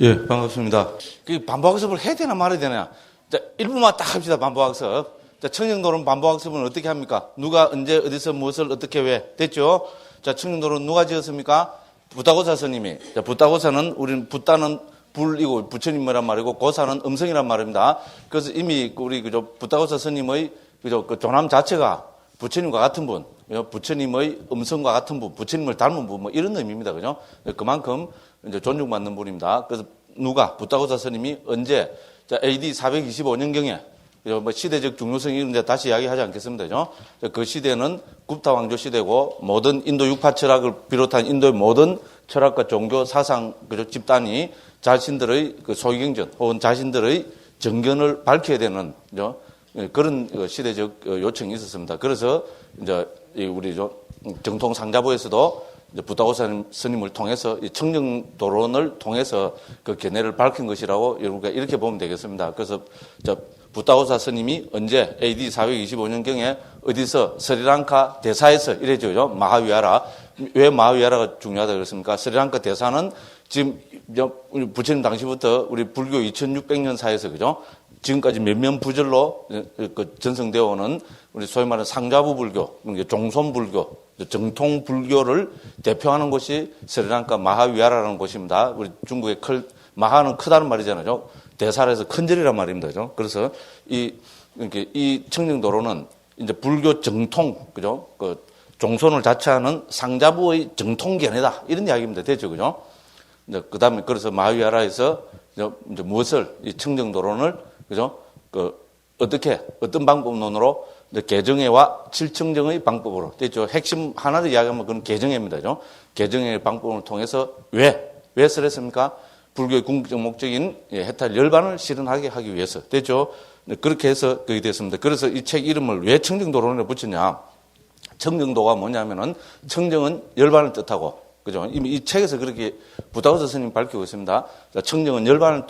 예, 반갑습니다. 그 반복학습을 해야 되나 말아야 되나? 자, 1분만 딱 합시다, 반복학습. 자, 청정도론 반복학습은 어떻게 합니까? 누가 언제, 어디서, 무엇을, 어떻게, 왜? 됐죠? 자, 청정도론 누가 지었습니까? 부다고사 스님이. 자, 부다고사는, 우리는 붓다는 불이고, 부처님이란 말이고, 고사는 음성이란 말입니다. 그래서 이미 우리, 부다고사 스님의, 그 조남 자체가 부처님과 같은 분, 부처님의 음성과 같은 분, 부처님을 닮은 분, 뭐 이런 의미입니다. 그죠? 그만큼 이제 존중받는 분입니다. 그래서 누가, 부다고사 스님이 언제, 자, AD 425년경에, 뭐 시대적 중요성이 이런데 다시 이야기하지 않겠습니다. 그죠? 그 시대는 굽타 왕조 시대고, 모든 인도 육파 철학을 비롯한 인도의 모든 철학과 종교, 사상, 그죠? 집단이 자신들의 그 소위경전, 혹은 자신들의 정견을 밝혀야 되는, 그죠? 그런 시대적 요청이 있었습니다. 그래서 이제 우리 정통 상자부에서도 부다고사 스님을 통해서 청정도론을 통해서 그 견해를 밝힌 것이라고 여러분과 이렇게 보면 되겠습니다. 그래서 부다고사 스님이 언제 AD 425년경에 어디서 스리랑카 대사에서 이래죠. 마하위하라. 왜 마하위하라가 중요하다 그랬습니까? 스리랑카 대사는 지금 부처님 당시부터 우리 불교 2600년 사에서 그죠? 지금까지 몇면부절로 전승되어 오는 우리 소위 말하는 상자부 불교, 종손 불교, 정통 불교를 대표하는 곳이 스리랑카 마하위하라라는 곳입니다. 우리 중국의 마하는 크다는 말이잖아요. 대사에서 큰 절이란 말입니다. 그죠? 그래서 이 청정도로는 이제 불교 정통, 그죠? 그 종손을 자처하는 상자부의 정통 견해다. 이런 이야기입니다. 됐죠? 그죠? 그 다음에 그래서 마하위하라에서 이제 무엇을, 이 청정도론을 그죠? 어떻게, 어떤 방법론으로 개정회와 칠청정의 방법으로 됐죠? 핵심 하나를 이야기하면 그건 개정회입니다. 그죠? 개정회의 방법을 통해서 왜 쓰랬습니까? 불교의 궁극적 목적인 해탈 열반을 실현하게 하기 위해서. 됐죠? 그렇게 해서 그게 됐습니다. 그래서 이 책 이름을 왜 청정도론에 붙였냐? 청정도가 뭐냐면은 청정은 열반을 뜻하고, 그죠? 이미 이 책에서 그렇게 부다고사 스님이 밝히고 있습니다. 청정은 열반을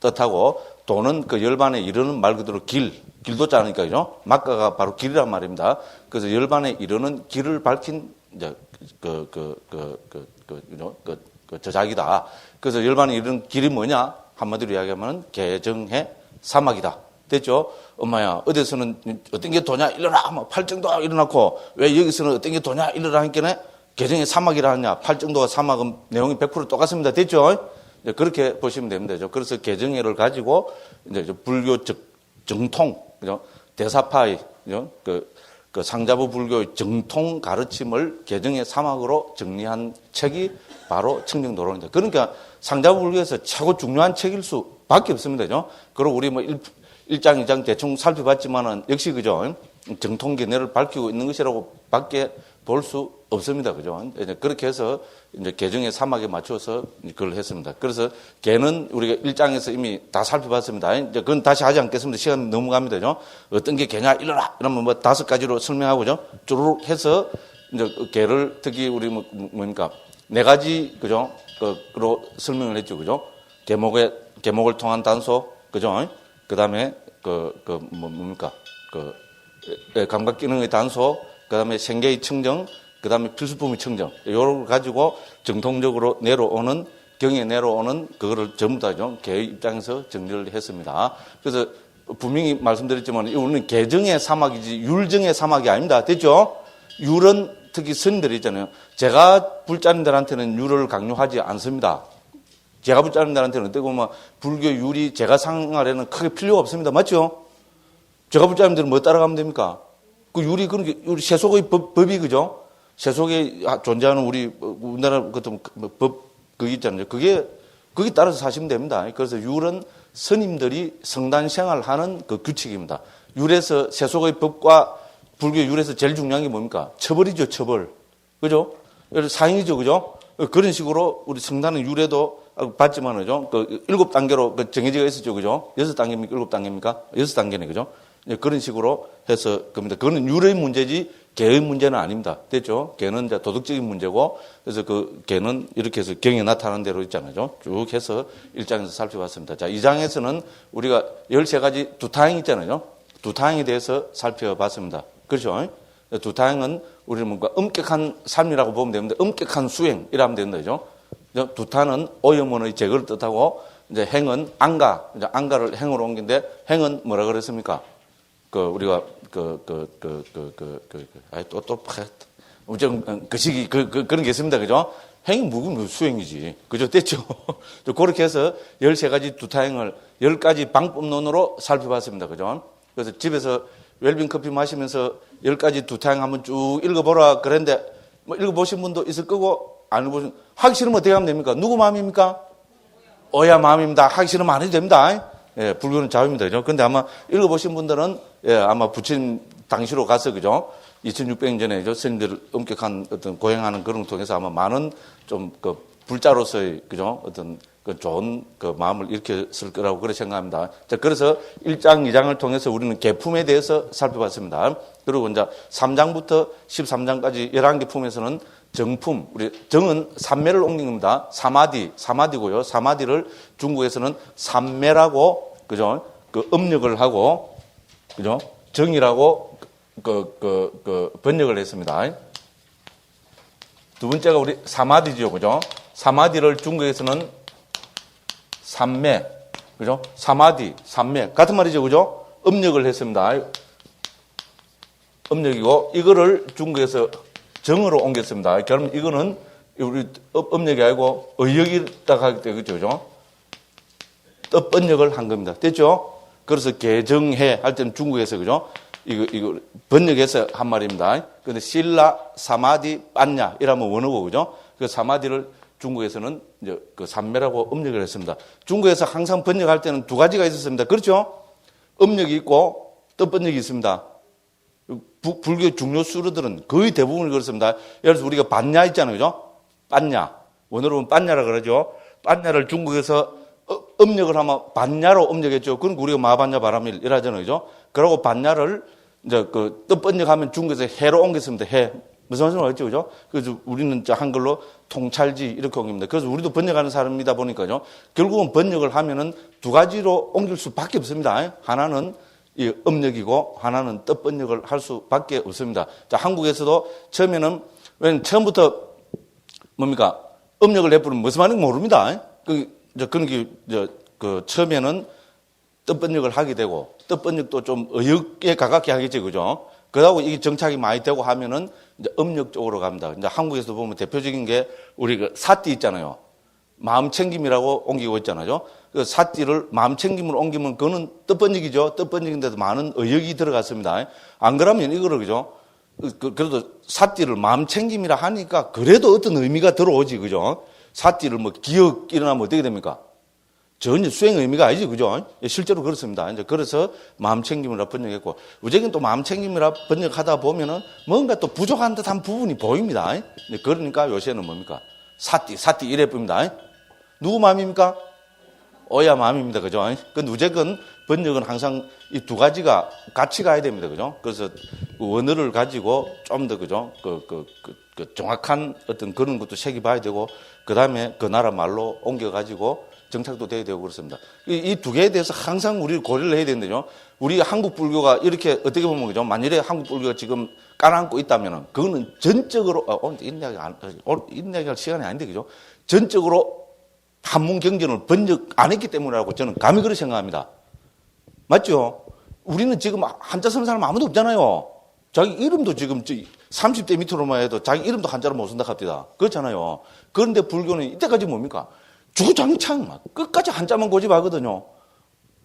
뜻하고, 도는 그 열반에 이르는 말 그대로 길도 짜니까, 그죠? 막가가 바로 길이란 말입니다. 그래서 열반에 이르는 길을 밝힌, 이제, 저작이다. 그래서 열반에 이르는 길이 뭐냐? 한마디로 이야기하면 개정해 사막이다. 됐죠? 엄마야, 어디서는 어떤 게 도냐? 일어나! 뭐 팔정도가 일어나고, 왜 여기서는 어떤 게 도냐? 일어나 하니까 개정해 사막이라 하냐? 팔정도와 사막은 내용이 100% 똑같습니다. 됐죠? 그렇게 보시면 됩니다. 그래서 개정회를 가지고 이제 불교 정통, 그죠? 대사파의, 그죠? 그 상자부 불교의 정통 가르침을 개정회 사막으로 정리한 책이 바로 청정도론입니다. 그러니까 상자부 불교에서 최고 중요한 책일 수밖에 없습니다. 그죠? 그리고 우리 뭐 1장, 2장 대충 살펴봤지만은 역시 그죠? 정통 견해를 밝히고 있는 것이라고 밖에 볼 수 없습니다. 그죠? 그렇게 해서 이제 개정의 사막에 맞춰서 그걸 했습니다. 그래서 개는 우리가 1장에서 이미 다 살펴봤습니다. 이제 그건 다시 하지 않겠습니다. 시간 넘어갑니다. 그죠? 어떤 게 개냐? 일어나! 이러면 뭐 5가지로 설명하고죠. 쭈루룩 해서 이제 개를 특히 우리 뭡니까? 4가지, 그죠? 그로 설명을 했죠. 그죠? 개목을 통한 단소, 그죠? 그 다음에 뭡니까? 감각 기능의 단소, 그 다음에 생계의 청정, 그 다음에 필수품의 청정. 요걸 가지고 정통적으로 내려오는, 경에 내려오는 그거를 전부 다죠. 개의 입장에서 정리를 했습니다. 그래서 분명히 말씀드렸지만, 이거는 개정의 사막이지 율정의 사막이 아닙니다. 됐죠? 율은 특히 스님들이 있잖아요. 제가 불자님들한테는 율을 강요하지 않습니다. 제가 불자님들한테는 어떻게 보면 불교 율이 제가 생활에는 크게 필요가 없습니다. 맞죠? 제가 불자님들은 뭐 따라가면 됩니까? 그 율이, 우리 세속의 법이, 그죠? 세속에 존재하는 우리나라 같은 법, 그게 있잖아요. 거기에 따라서 사시면 됩니다. 그래서 율은 스님들이 성단 생활하는 그 규칙입니다. 율에서, 세속의 법과 불교 율에서 제일 중요한 게 뭡니까? 처벌이죠, 처벌. 그죠? 사형이죠, 그죠? 그런 식으로 우리 성단은 율에도 봤지만, 그죠? 7단계로 정해져 있었죠, 그죠? 6단계입니까? 7단계입니까? 6단계네, 그죠? 그런 식으로 해서 겁니다. 그거는 율의 문제지 개의 문제는 아닙니다. 됐죠? 개는 이제 도덕적인 문제고, 그래서 그 개는 이렇게 해서 경에 나타나는 대로 있잖아요. 쭉 해서 1장에서 살펴봤습니다. 자, 2장에서는 우리가 13가지 두타행 있잖아요. 두타행에 대해서 살펴봤습니다. 그렇죠? 두타행은 우리는 뭔가 엄격한 삶이라고 보면 됩니다. 엄격한 수행이라면 된다. 그죠? 두타는 오염원의 제거를 뜻하고, 이제 행은 안가, 이제 안가를 행으로 옮긴데 행은 뭐라 그랬습니까? 우리가 그 시기 그런 게 있습니다. 그죠? 행이 묵으면 수행이지. 그죠? 됐죠? 그렇게 해서 13가지 두타행을 10가지 방법론으로 살펴봤습니다. 그죠? 그래서 집에서 웰빙 커피 마시면서 10가지 두타행 한번 쭉 읽어보라 그랬는데, 뭐 읽어보신 분도 있을 거고, 안 읽어보신, 하기 싫으면 어떻게 하면 됩니까? 누구 마음입니까? 오야 마음입니다. 하기 싫으면 안 해도 됩니다. 예, 불교는 자유입니다. 그죠? 근데 아마 읽어보신 분들은, 예, 아마 부처님 당시로 가서, 그죠? 2600년 전에 스님들 엄격한 어떤 고행하는 그런 걸 통해서 아마 많은 좀 불자로서의, 그죠? 어떤 좋은 마음을 일으켰을 거라고 그렇게 생각합니다. 자, 그래서 1장, 2장을 통해서 우리는 계품에 대해서 살펴봤습니다. 그리고 이제 3장부터 13장까지 11개 품에서는 정품, 우리 정은 삼매를 옮긴 겁니다. 사마디고요. 사마디를 중국에서는 삼매라고, 그죠? 음력을 하고, 그죠? 정이라고 번역을 했습니다. 두 번째가 우리 사마디죠. 그죠? 사마디를 중국에서는 삼매, 그죠? 사마디, 삼매. 같은 말이죠. 그죠? 음력을 했습니다. 음력이고, 이거를 중국에서 정으로 옮겼습니다. 그러면 이거는 우리 음력이 아니고 의역이라고 하기 때문에, 그죠? 뜻번역을 한 겁니다. 됐죠? 그래서 개정해 할 때는 중국에서, 그죠? 이거 번역해서 한 말입니다. 근데 실라, 사마디, 빤냐, 이라면 원어고, 그죠? 그 사마디를 중국에서는 이제 삼매라고 음력을 했습니다. 중국에서 항상 번역할 때는 두 가지가 있었습니다. 그렇죠? 음력이 있고 뜻번역이 있습니다. 불교 중요 수르들은 거의 대부분이 그렇습니다. 예를 들어서 우리가 반야 있잖아요. 그죠? 빤냐. 원어로 보면 빤냐라 그러죠. 빤냐를 중국에서 음력을 하면 반야로 음력했죠. 그러니까 우리가 마반야 바람일 이라잖아요. 그죠? 그러고 반야를 이제 뜻번역하면 중국에서 해로 옮겼습니다. 해. 무슨 말씀을 하겠죠, 그죠? 그래서 우리는 한글로 통찰지 이렇게 옮깁니다. 그래서 우리도 번역하는 사람이다 보니까요. 결국은 번역을 하면은 두 가지로 옮길 수밖에 없습니다. 하나는 이 음력이고 하나는 뜻번역을 할 수밖에 없습니다. 자, 한국에서도 처음에는 왜냐면 처음부터 뭡니까? 음력을 내부르면 무슨 말인지 모릅니다. 처음에는 뜻번역을 하게 되고 뜻번역도 좀 의역에 가깝게 하겠죠, 그죠? 그러고 이게 정착이 많이 되고 하면은 이제 음력 쪽으로 갑니다. 이제 한국에서 보면 대표적인 게 우리 사띠 있잖아요. 마음 챙김이라고 옮기고 있잖아요. 그 사띠를 마음 챙김으로 옮기면 그거는 뜻번역이죠. 뜻번역인데도 많은 의역이 들어갔습니다. 안 그러면 이거를, 그죠? 그래도 사띠를 마음 챙김이라 하니까 그래도 어떤 의미가 들어오지, 그죠? 사띠를 뭐 기억 일어나면 어떻게 됩니까? 전혀 수행 의미가 아니지, 그죠? 실제로 그렇습니다. 이제 그래서 마음 챙김이라 번역했고, 우리는 또 마음 챙김이라 번역하다 보면은 뭔가 또 부족한 듯한 부분이 보입니다. 그러니까 요새는 뭡니까? 사띠 이래 봅니다. 누구 마음입니까? 오야 마음입니다. 그죠? 근데 우제건 번역은 항상 이 두 가지가 같이 가야 됩니다. 그죠? 그래서 원어를 가지고 좀 더, 그죠? 정확한 어떤 그런 것도 새겨봐야 되고, 그 다음에 그 나라 말로 옮겨가지고 정착도 돼야 되고 그렇습니다. 이 두 개에 대해서 항상 우리 고려를 해야 되는데요. 우리 한국 불교가 이렇게 어떻게 보면, 그죠? 만일에 한국 불교가 지금 깔아앉고 있다면은, 그거는 전적으로, 오늘 이야기할 시간이 아닌데, 그죠? 전적으로 한문 경전을 번역 안 했기 때문이라고 저는 감히 그렇게 생각합니다. 맞죠? 우리는 지금 한자 쓰는 사람 아무도 없잖아요. 자기 이름도 지금 30대 밑으로만 해도 자기 이름도 한자로 못 쓴다 합니다. 그렇잖아요. 그런데 불교는 이때까지 뭡니까? 주장창 끝까지 한자만 고집하거든요.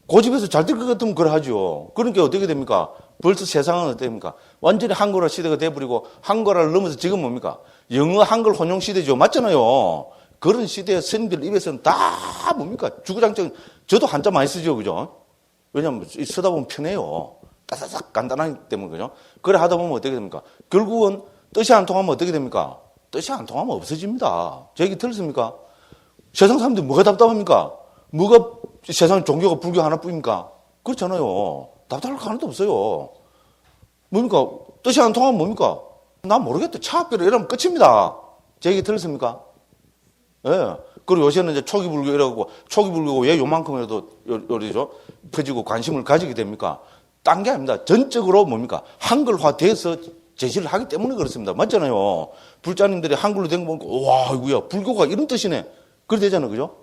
고집해서 잘 될 것 같으면 그래 하죠. 그러니까 어떻게 됩니까? 벌써 세상은 어떻게 됩니까? 완전히 한글화 시대가 돼버리고 한글화를 넘어서 지금 뭡니까? 영어 한글 혼용 시대죠. 맞잖아요. 그런 시대에 스님들 입에서는 다 뭡니까? 주구장창. 저도 한자 많이 쓰죠. 그죠? 왜냐하면 쓰다 보면 편해요. 따사삭 간단하기 때문에. 그죠? 그래 하다 보면 어떻게 됩니까? 결국은 뜻이 안 통하면 어떻게 됩니까? 뜻이 안 통하면 없어집니다. 제 얘기 들었습니까? 세상 사람들이 뭐가 답답합니까? 뭐가 세상 종교가 불교 하나뿐입니까? 그렇잖아요. 답답할 거 하나도 없어요. 뭡니까? 뜻이 안 통하면 뭡니까? 나 모르겠다. 차학교를 이러면 끝입니다. 제 얘기 들었습니까? 예. 그리고 요새는 이제 초기 불교 이라고, 초기 불교가 왜 요만큼이라도 요리죠? 퍼지고 관심을 가지게 됩니까? 딴 게 아닙니다. 전적으로 뭡니까? 한글화 돼서 제시를 하기 때문에 그렇습니다. 맞잖아요. 불자님들이 한글로 된 거 보니까, 와, 이거야, 불교가 이런 뜻이네. 그래 되잖아요. 그죠?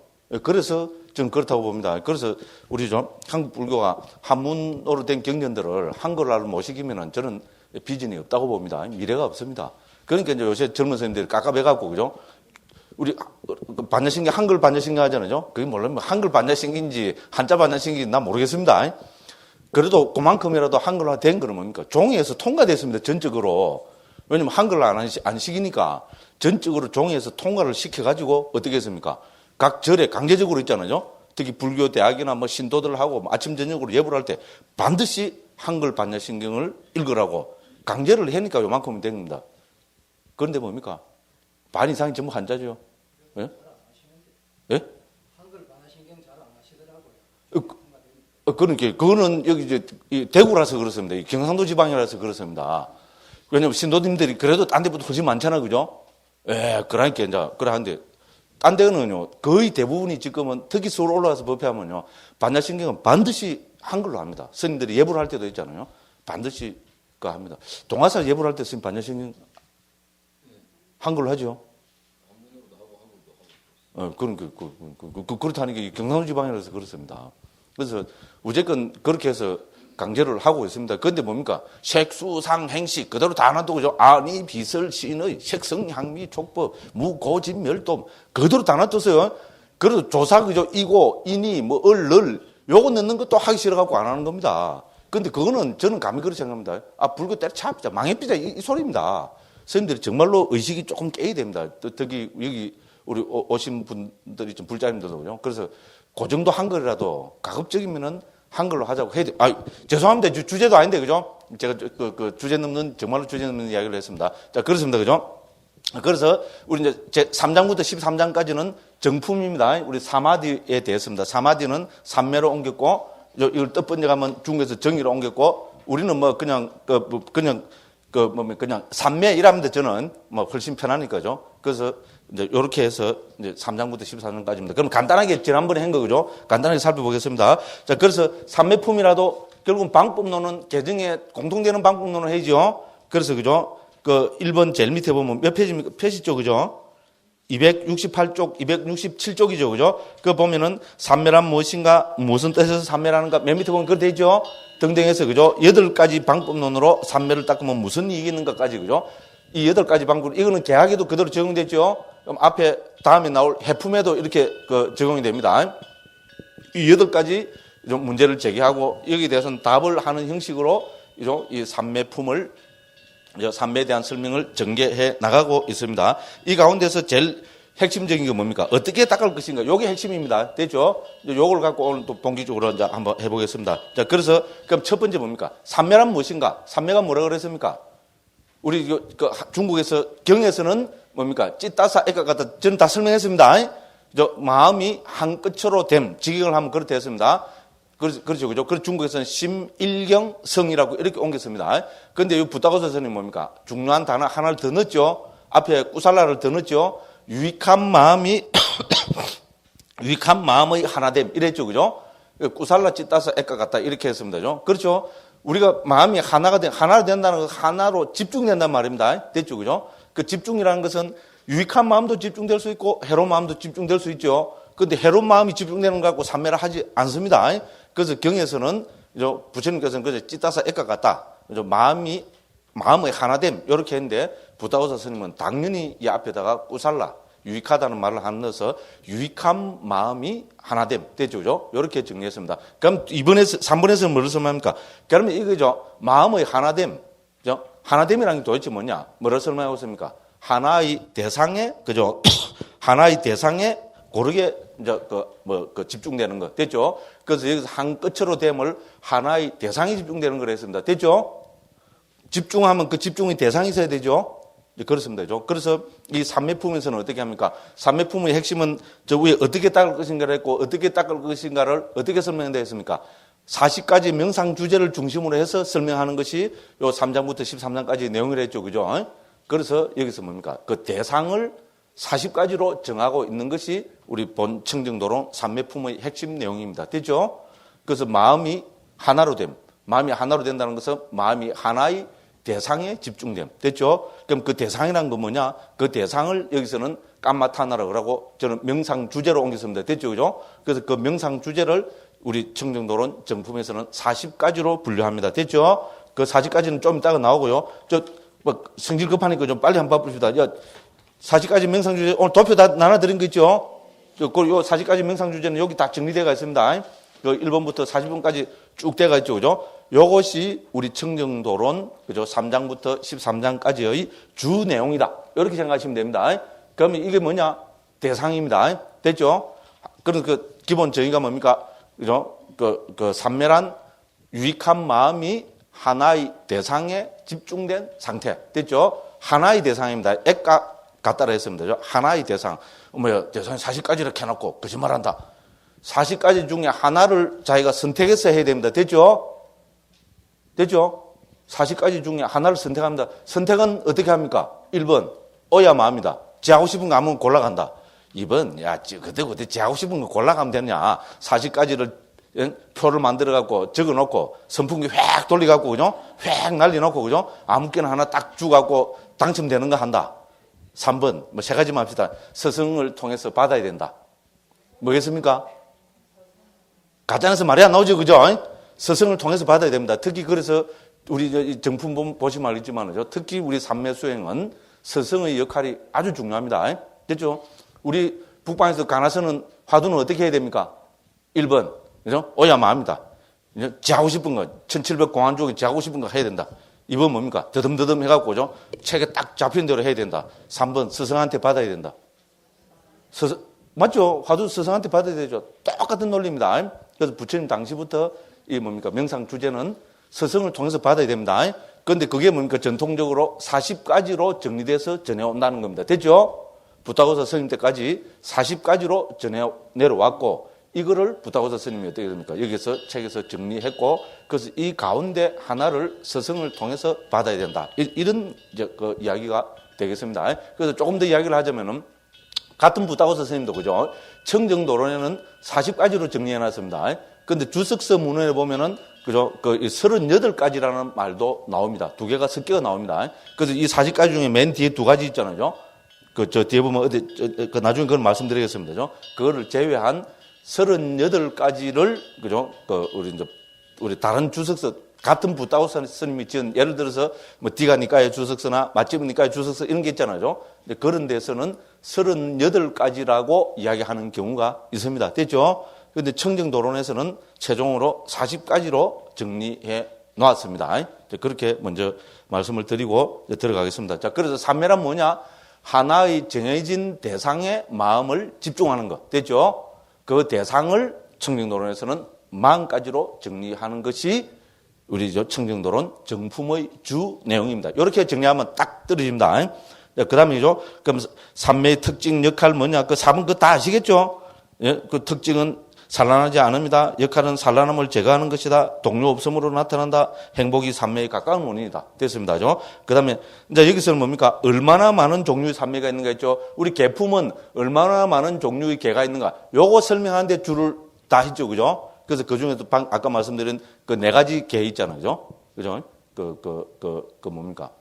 그래서 저는 그렇다고 봅니다. 그래서 우리 좀 한국 불교가 한문으로 된 경전들을 한글화를 못 시키면은 저는 비전이 없다고 봅니다. 미래가 없습니다. 그러니까 이제 요새 젊은 선생님들이 깝깝해갖고, 그죠? 우리 반야신경, 한글 반야신경 하잖아요. 그게 물론 한글 반야신경인지 한자 반야신경인지 난 모르겠습니다. 그래도 그만큼이라도 한글화 된 거는 뭡니까? 종이에서 통과됐습니다. 전적으로. 왜냐면 한글화 안 시키니까 전적으로 종이에서 통과를 시켜가지고 어떻게 했습니까? 각 절에 강제적으로 있잖아요. 특히 불교 대학이나 뭐 신도들하고 아침 저녁으로 예불 할 때 반드시 한글 반야신경을 읽으라고 강제를 하니까 요만큼은 된 겁니다. 그런데 뭡니까? 반 이상이 전부 한자죠. 예? 예? 한글 반야신경 잘 안 하시더라고요. 그러니까 그거는 여기 이제 대구라서 그렇습니다. 경상도 지방이라서 그렇습니다. 왜냐면 신도님들이 그래도 딴 데보다 훨씬 많잖아요, 그죠? 예, 그러니까 이제 그래 하는데 딴 데는요 거의 대부분이 지금은 특히 서울 올라와서 법회하면요 반야신경은 반드시 한글로 합니다. 스님들이 예불 할 때도 있잖아요. 반드시 그 합니다. 동화사 예불 할 때 스님 반야신경 한글로 하죠. 그렇다는 게 경상도 지방이라서 그렇습니다. 그래서 무조건 그렇게 해서 강제를 하고 있습니다. 그런데 뭡니까? 색수상 행식 그대로 다 놔두고죠. 아니 비설 신의 색성 향미 촉법 무고진 멸돔 그대로 다 놔뒀어요. 그래도 조사 그죠 이고 이니 뭐 얼럴 요거 넣는 것도 하기 싫어갖고 안 하는 겁니다. 근데 그거는 저는 감히 그렇게 생각합니다. 아 불교 때려치자 망해피자 이 소리입니다. 선생님들이 정말로 의식이 조금 깨야 됩니다. 특히 여기 우리 오신 분들이 좀 불자님들도요. 그래서 그 정도 한글이라도 가급적이면은 한글로 하자고 해야 돼. 아, 죄송합니다. 주제도 아닌데, 그죠? 제가 그 주제 넘는, 정말로 주제 넘는 이야기를 했습니다. 자, 그렇습니다. 그죠? 그래서 우리 이제 제 3장부터 13장까지는 정품입니다. 우리 사마디에 대해서입니다. 사마디는 삼매로 옮겼고, 이걸 뜻번째 가면 중국에서 정의로 옮겼고, 우리는 뭐 그냥, 그냥 삼매 이라면 저는 뭐 훨씬 편하니까죠. 그래서 이제 요렇게 해서 이제 3장부터 14장까지입니다. 그럼 간단하게 지난번에 한 거죠. 간단하게 살펴보겠습니다. 자, 그래서 삼매품이라도 결국은 방법론은 개정에 공통되는 방법론을 해야죠. 그래서 그죠. 그 1번 제일 밑에 보면 몇 페이지입니까? 페이지죠. 그죠? 268쪽, 267쪽이죠. 그죠? 그거 보면은 삼매란 무엇인가, 무슨 뜻에서 삼매라는가, 맨 밑에 보면 그거 되죠? 등등해서, 그죠? 8가지 방법론으로 삼매를 닦으면 무슨 이익이 있는가까지, 그죠? 이 8가지 방법, 이거는 계약에도 그대로 적용됐죠? 그럼 앞에, 다음에 나올 해품에도 이렇게 적용이 됩니다. 이 8가지 좀 문제를 제기하고, 여기에 대해서는 답을 하는 형식으로, 이 삼매품을 삼매에 대한 설명을 전개해 나가고 있습니다. 이 가운데서 제일 핵심적인 게 뭡니까? 어떻게 닦을 것인가? 요게 핵심입니다. 됐죠? 요걸 갖고 오늘 또 본격적으로 이제 한번 해보겠습니다. 자, 그래서 그럼 첫 번째 뭡니까? 삼매란 무엇인가? 삼매가 뭐라 그랬습니까? 우리 중국에서 경에서는 뭡니까? 찌따사 애가 같다. 저는 다 설명했습니다. 마음이 한 끝으로 됨. 직역을 하면 그렇게 했습니다. 그렇죠, 그죠? 그래서 중국에서는 심일경성이라고 이렇게 옮겼습니다. 그런데 이 부다고서서는 뭡니까? 중요한 단어 하나를 더 넣었죠? 앞에 꾸살라를 더 넣었죠? 유익한 마음이, 유익한 마음의 하나됨. 이랬죠, 그죠? 꾸살라 찌따서 애가 같다. 이렇게 했습니다. 그렇죠? 우리가 마음이 하나가 된다는 건 하나로 집중된다는 말입니다. 됐죠, 그죠? 그 집중이라는 것은 유익한 마음도 집중될 수 있고, 해로운 마음도 집중될 수 있죠. 근데 해로운 마음이 집중되는 거 갖고 삼매를 하지 않습니다. 그래서 경에서는 부처님께서는 그저 찌따사 애가 같다. 마음의 하나됨 이렇게 했는데 부다오사 스님은 당연히 이 앞에다가 꾸살라 유익하다는 말을 안 넣어서 유익한 마음이 하나됨 됐죠, 그죠? 이렇게 정리했습니다. 그럼 3번에서는 뭐를 설명합니까? 그러면 이거죠. 마음의 하나됨, 그죠? 하나됨이라는 게 도대체 뭐냐? 뭐를 설명하고 있습니까? 하나의 대상에, 그죠? 하나의 대상에 고르게 이제 집중되는 거 됐죠? 그래서 여기서 한 끝으로 됨을 하나의 대상이 집중되는 걸 했습니다. 됐죠? 집중하면 그 집중의 대상이 있어야 되죠? 그렇습니다. 그래서 이 삼매품에서는 어떻게 합니까? 삼매품의 핵심은 저 위에 어떻게 닦을 것인가를 했고 어떻게 닦을 것인가를 어떻게 설명한다 했습니까? 40가지 명상 주제를 중심으로 해서 설명하는 것이 요 3장부터 13장까지 내용을 했죠. 그죠? 그래서 여기서 뭡니까? 그 대상을 40가지로 정하고 있는 것이 우리 본 청정도론 삼매품의 핵심 내용입니다. 됐죠? 그래서 마음이 하나로 됨. 마음이 하나로 된다는 것은 마음이 하나의 대상에 집중됨. 됐죠? 그럼 그 대상이란 건 뭐냐? 그 대상을 여기서는 깜마타나라 그러고 저는 명상 주제로 옮겼습니다. 됐죠, 그죠? 그래서 그 명상 주제를 우리 청정도론 정품에서는 40가지로 분류합니다. 됐죠? 그 40가지는 좀 이따가 나오고요. 뭐 성질 급하니까 좀 빨리 한번 봐봅시다. 40가지 명상 주제 오늘 도표 다 나눠드린 거 있죠? 요 40가지 명상 주제는 여기 다 정리되어 있습니다. 그 1번부터 40번까지 쭉 돼가 있죠, 그죠? 요것이 우리 청정도론, 그죠? 3장부터 13장까지의 주 내용이다. 이렇게 생각하시면 됩니다. 그러면 이게 뭐냐? 대상입니다. 됐죠? 그래서 그 기본 정의가 뭡니까? 그죠? 그 산멸한 유익한 마음이 하나의 대상에 집중된 상태. 됐죠? 하나의 대상입니다. 액과 같다라 했습니다. 그죠? 하나의 대상. 대상이 40가지를 이렇게 해놓고 거짓말한다. 40가지 중에 하나를 자기가 선택해서 해야 됩니다. 됐죠? 됐죠? 40가지 중에 하나를 선택합니다. 선택은 어떻게 합니까? 1번, 어야 마음이다. 지 하고 싶은 거 아무거나 골라간다. 2번, 그때 지 하고 싶은 거 골라가면 되냐. 40가지를 표를 만들어갖고 적어놓고 선풍기 휙 돌려갖고, 그죠? 휙 날려놓고, 그죠? 아무거나 하나 딱 주갖고 당첨되는 거 한다. 3번, 뭐 3가지만 합시다. 스승을 통해서 받아야 된다. 뭐겠습니까? 가짜에서 말이 안 나오죠, 그죠? 스승을 통해서 받아야 됩니다. 특히 그래서 우리 정품 보시면 알겠지만, 특히 우리 삼매수행은 스승의 역할이 아주 중요합니다. 됐죠? 우리 북방에서 가나서는 화두는 어떻게 해야 됩니까? 1번, 그죠? 오야 마음이다. 지 하고 싶은 거, 1700 공안 중에 지 하고 싶은 거 해야 된다. 2번 뭡니까? 더듬더듬 해갖고, 그죠? 책에 딱 잡힌 대로 해야 된다. 3번, 스승한테 받아야 된다. 맞죠? 화두 스승한테 받아야 되죠. 똑같은 논리입니다. 그래서 부처님 당시부터 이 뭡니까? 명상 주제는 스승을 통해서 받아야 됩니다. 그런데 그게 뭡니까? 전통적으로 40가지로 정리돼서 전해온다는 겁니다. 됐죠? 부타고사 스님 때까지 40가지로 전해 내려왔고, 이거를 부타고사 스님이 어떻게 됩니까? 여기서 책에서 정리했고, 그래서 이 가운데 하나를 스승을 통해서 받아야 된다. 이런 그 이야기가 되겠습니다. 그래서 조금 더 이야기를 하자면은, 같은 부타고사 스님도 그죠? 청정도론에는 40가지로 정리해놨습니다. 그런데 주석서 문헌에 보면은 그죠? 그 38가지라는 말도 나옵니다. 2개가 섞여 나옵니다. 그래서 이 40가지 중에 맨 뒤에 2가지 있잖아요. 저 뒤에 보면 나중에 그걸 말씀드리겠습니다. 그죠? 그거를 제외한 38가지를 그죠? 우리 다른 주석서 같은 부타고사 스님이 지은 예를 들어서 뭐 디가니까의 주석서나 맛집니까의 주석서 이런 게 있잖아요. 근데 그런 데서는 38가지라고 이야기하는 경우가 있습니다. 됐죠? 그런데 청정도론에서는 최종으로 40가지로 정리해 놓았습니다. 그렇게 먼저 말씀을 드리고 들어가겠습니다. 자, 그래서 삼매란 뭐냐? 하나의 정해진 대상에 마음을 집중하는 것. 됐죠? 그 대상을 청정도론에서는 40가지로 정리하는 것이 우리 청정도론 정품의 주 내용입니다. 이렇게 정리하면 딱 떨어집니다. 그 다음이죠. 그럼 삼매의 특징, 역할 뭐냐? 그 4번 그거 다 아시겠죠? 예? 그 특징은 산란하지 않습니다. 역할은 산란함을 제거하는 것이다. 동료 없음으로 나타난다. 행복이 삼매에 가까운 원인이다. 됐습니다. 그 다음에 이제 여기서는 뭡니까? 얼마나 많은 종류의 삼매가 있는가 했죠? 우리 개품은 얼마나 많은 종류의 개가 있는가? 요거 설명하는데 줄을 다 했죠. 그죠? 그래서 그 중에도 아까 말씀드린 그 4가지 개 있잖아요. 그죠? 뭡니까?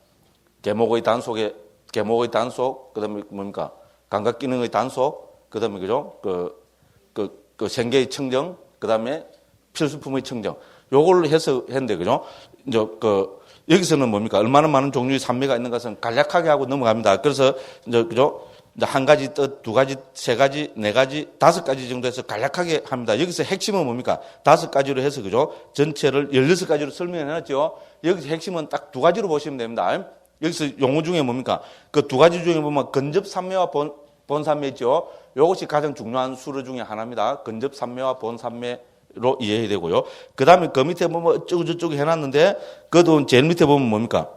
계목의 단속에, 계목의 단속, 그 다음에 뭡니까? 감각 기능의 단속, 그 다음에 그죠? 그 생계의 청정, 그 다음에 필수품의 청정. 요걸 해서 했는데, 그죠? 이제 여기서는 뭡니까? 얼마나 많은 종류의 삼매가 있는 것은 간략하게 하고 넘어갑니다. 그래서 이제, 그죠? 이제 1가지, 2가지, 3가지, 4가지, 5가지 정도 해서 간략하게 합니다. 여기서 핵심은 뭡니까? 5가지로 해서, 그죠? 전체를 16가지로 설명해 놨죠? 여기서 핵심은 딱 2가지로 보시면 됩니다. 여기서 용어 중에 뭡니까? 그 2가지 중에 보면 근접삼매와 본삼매 있죠? 이것이 가장 중요한 수로 중에 하나입니다. 근접삼매와 본삼매로 이해해야 되고요. 그 다음에 그 밑에 보면 어쩌고저쩌고 해놨는데, 그것도 제일 밑에 보면 뭡니까?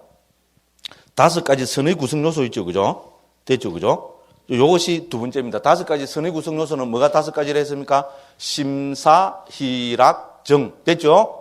5가지 선의 구성 요소 있죠, 그죠? 됐죠, 그죠? 이것이 2번째입니다. 5가지 선의 구성 요소는 뭐가 5가지라 했습니까? 심사, 희락, 정. 됐죠?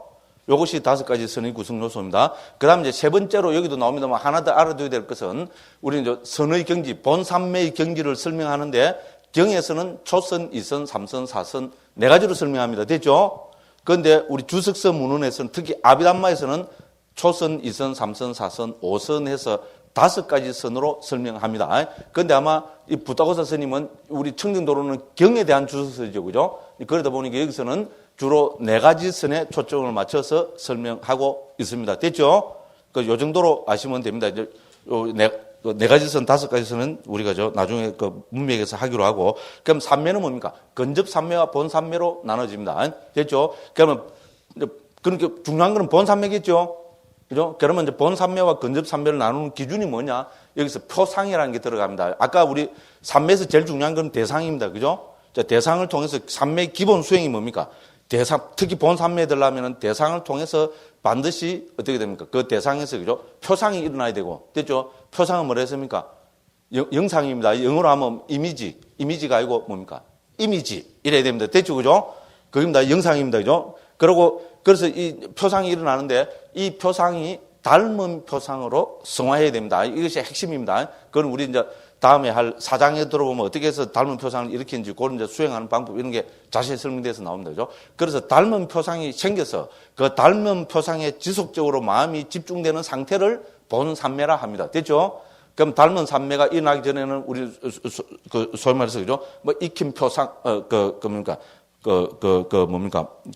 이것이 5가지 선의 구성 요소입니다. 그 다음에 이제 3번째로 여기도 나옵니다만 하나 더 알아둬야 될 것은 우리 이제 선의 경지, 본삼매의 경지를 설명하는데 경에서는 초선, 2선, 3선, 4선 4가지로 설명합니다. 됐죠? 그런데 우리 주석서 문헌에서는 특히 아비담마에서는 초선, 2선, 3선, 4선, 5선 해서 5가지 선으로 설명합니다. 그런데 아마 이 부타고사 스님은 우리 청정도로는 경에 대한 주석서죠, 그죠? 그러다 보니까 여기서는 주로 4가지 선에 초점을 맞춰서 설명하고 있습니다. 됐죠? 요 정도로 아시면 됩니다. 이제 네 가지 선, 5가지 선은 우리가 나중에 문맥에서 하기로 하고, 그럼 삼매는 뭡니까? 근접 삼매와 본 삼매로 나눠집니다. 됐죠? 그러면, 그러니까 중요한 거는 본 삼매겠죠? 그죠? 그러면 이제 본 삼매와 근접 삼매를 나누는 기준이 뭐냐? 여기서 표상이라는 게 들어갑니다. 아까 우리 삼매에서 제일 중요한 건 대상입니다. 그죠? 자, 대상을 통해서 삼매 기본 수행이 뭡니까? 대상, 특히 본 삼매에 들려면 대상을 통해서 반드시 어떻게 됩니까? 그 대상에서, 그죠? 표상이 일어나야 되고, 됐죠? 표상은 뭐라 했습니까? 영상입니다. 영어로 하면 이미지가 아니고 뭡니까? 이미지. 이래야 됩니다. 됐죠? 그죠? 그겁니다. 영상입니다. 그죠? 그래서 이 표상이 일어나는데 이 표상이 닮은 표상으로 성화해야 됩니다. 이것이 핵심입니다. 그건 우리 이제 다음에 할 4장에 들어보면 어떻게 해서 닮은 표상을 일으키는지 그런 이제 수행하는 방법 이런 게 자세히 설명돼서 나옵니다. 그죠? 그래서 닮은 표상이 생겨서 그 닮은 표상에 지속적으로 마음이 집중되는 상태를 본 삼매라 합니다. 됐죠? 그럼 닮은 삼매가 일어나기 전에는 우리 소위 말해서 그죠? 뭐 익힌 표상 뭡니까?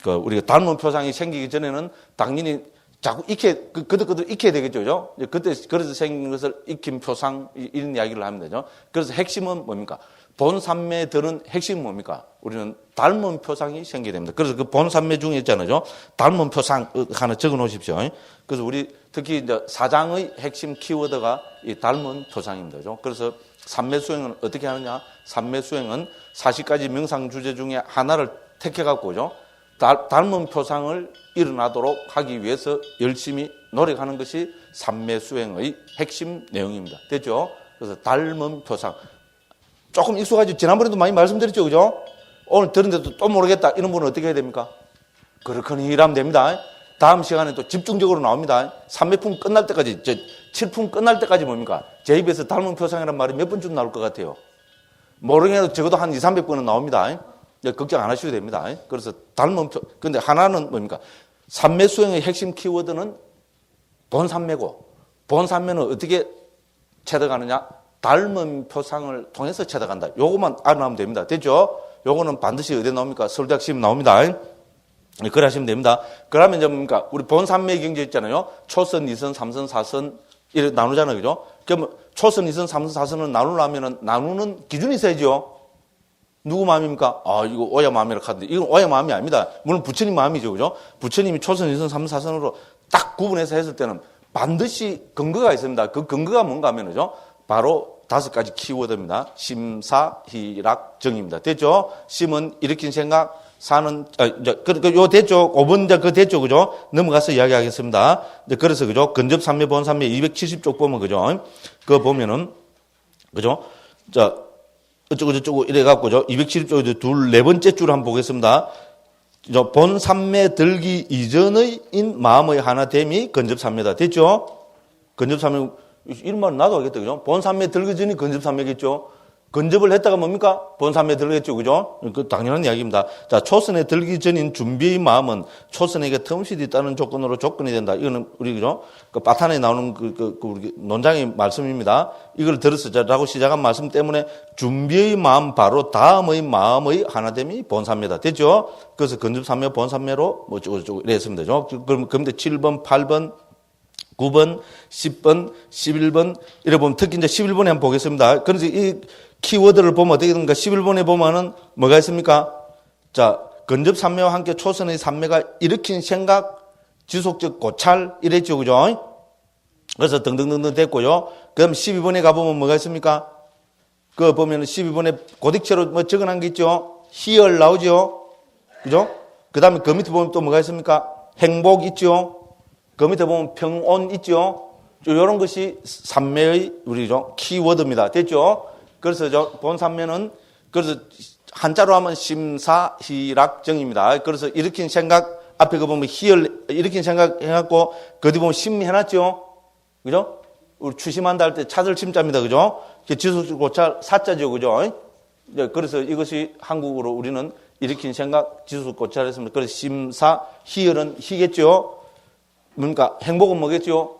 우리가 닮은 표상이 생기기 전에는 당연히 자꾸 그득그득 익혀야 되겠죠, 그죠? 그때, 그래서 생긴 것을 익힌 표상, 이런 이야기를 하면 되죠. 그래서 핵심은 뭡니까? 본 삼매에 드는 핵심은 뭡니까? 우리는 닮은 표상이 생기게 됩니다. 그래서 그 본 삼매 중에 있잖아요. 닮은 표상 하나 적어 놓으십시오. 그래서 우리 특히 이제 4장의 핵심 키워드가 이 닮은 표상입니다. 그죠? 그래서 삼매 수행은 어떻게 하느냐? 삼매 수행은 40가지 명상 주제 중에 하나를 택해갖고, 그죠? 닮은 표상을 일어나도록 하기 위해서 열심히 노력하는 것이 삼매 수행의 핵심 내용입니다. 됐죠? 그래서 닮은 표상. 조금 익숙하죠? 지난번에도 많이 말씀드렸죠? 그죠? 오늘 들은데도 또 모르겠다. 이런 분은 어떻게 해야 됩니까? 그렇거니 일하면 됩니다. 다음 시간에 또 집중적으로 나옵니다. 삼매품 끝날 때까지, 7품 끝날 때까지 뭡니까? 제 입에서 닮은 표상이란 말이 몇 번쯤 나올 것 같아요? 모르겠어도 적어도 한 200~300번은 나옵니다. 걱정 안 하셔도 됩니다. 그래서 근데 하나는 뭡니까? 삼매 수행의 핵심 키워드는 본 삼매고, 본 삼매는 어떻게 체득하느냐? 닮은 표상을 통해서 체득한다. 요것만 알아놓으면 됩니다. 됐죠? 요거는 반드시 어디에 나옵니까? 서울대학 시험 나옵니다. 그래 하시면 됩니다. 그러면 이제 뭡니까? 우리 본 삼매 경제 있잖아요. 초선, 2선, 3선, 4선, 이렇게 나누잖아요. 그죠? 그러면 초선, 2선, 3선, 4선을 나누려면 나누는 기준이 있어야죠. 누구 마음입니까? 이거 오야 마음이라고 하는데, 이건 오야 마음이 아닙니다. 물론 부처님 마음이죠. 그죠? 부처님이 초선, 2선, 3선, 4선으로 딱 구분해서 했을 때는 반드시 근거가 있습니다. 그 근거가 뭔가 하면, 그죠? 바로 5가지 키워드입니다. 심, 사, 희, 락, 정입니다. 됐죠? 심은 일으킨 생각, 사는, 요 됐죠? 5번 그거 됐죠? 그죠? 넘어가서 이야기하겠습니다. 그래서, 그죠? 근접 삼매, 본 삼매 270쪽 보면, 그죠? 그거 보면은, 그죠? 자, 어쩌고 이래갖고죠. 270쪽에도 네 번째 줄 한번 보겠습니다. 본 삼매 들기 이전의 인 마음의 하나됨이 근접 삼매다. 됐죠? 근접 삼매, 이런 말은 나도 하겠다. 그죠? 본 삼매 들기 전이 근접 삼매겠죠? 근접을 했다가 뭡니까? 본 삼매 들겠죠. 그죠? 그 당연한 이야기입니다. 자, 초선에 들기 전인 준비의 마음은 초선에게 텀실이 있다는 조건으로 접근이 된다. 이거는 우리, 그죠? 그 바탄에 나오는 우리 논장의 말씀입니다. 이걸 들었으자라고 시작한 말씀 때문에 준비의 마음 바로 다음의 마음의 하나됨이 본 삼매다. 됐죠? 그래서 근접 삼매, 본 삼매로 뭐 어쩌고 이랬으면 되죠. 그럼 7번, 8번, 9번, 10번, 11번, 이래 보면 특히 이제 11번에 한번 보겠습니다. 그래서 이 키워드를 보면 어떻게 됩니까? 11번에 보면은 뭐가 있습니까? 자, 근접 삼매와 함께 초선의 삼매가 일으킨 생각, 지속적 고찰, 이랬죠. 그죠? 그래서 등등등등 됐고요. 그럼 12번에 가보면 뭐가 있습니까? 그거 보면 12번에 고딕체로 뭐 적어놓은 게 있죠? 희열 나오죠? 그죠? 그 다음에 그 밑에 보면 또 뭐가 있습니까? 행복 있죠? 그 밑에 보면 평온 있죠? 이런 것이 삼매의 우리죠 키워드입니다. 됐죠? 그래서 본 삼매는 그래서 한자로 하면 심사희락정입니다. 그래서 일으킨 생각 앞에 그 보면 희열 일으킨 생각 해갖고 그 뒤 보면 심해놨죠? 그죠? 우리 추심한다 할 때 찾을 침자입니다. 그죠? 지속적 고찰 사자죠. 그죠? 그래서 이것이 한국어로 우리는 일으킨 생각 지속적 고찰했습니다. 그래서 심사 희열은 희겠죠? 그러니까 행복은 뭐겠죠?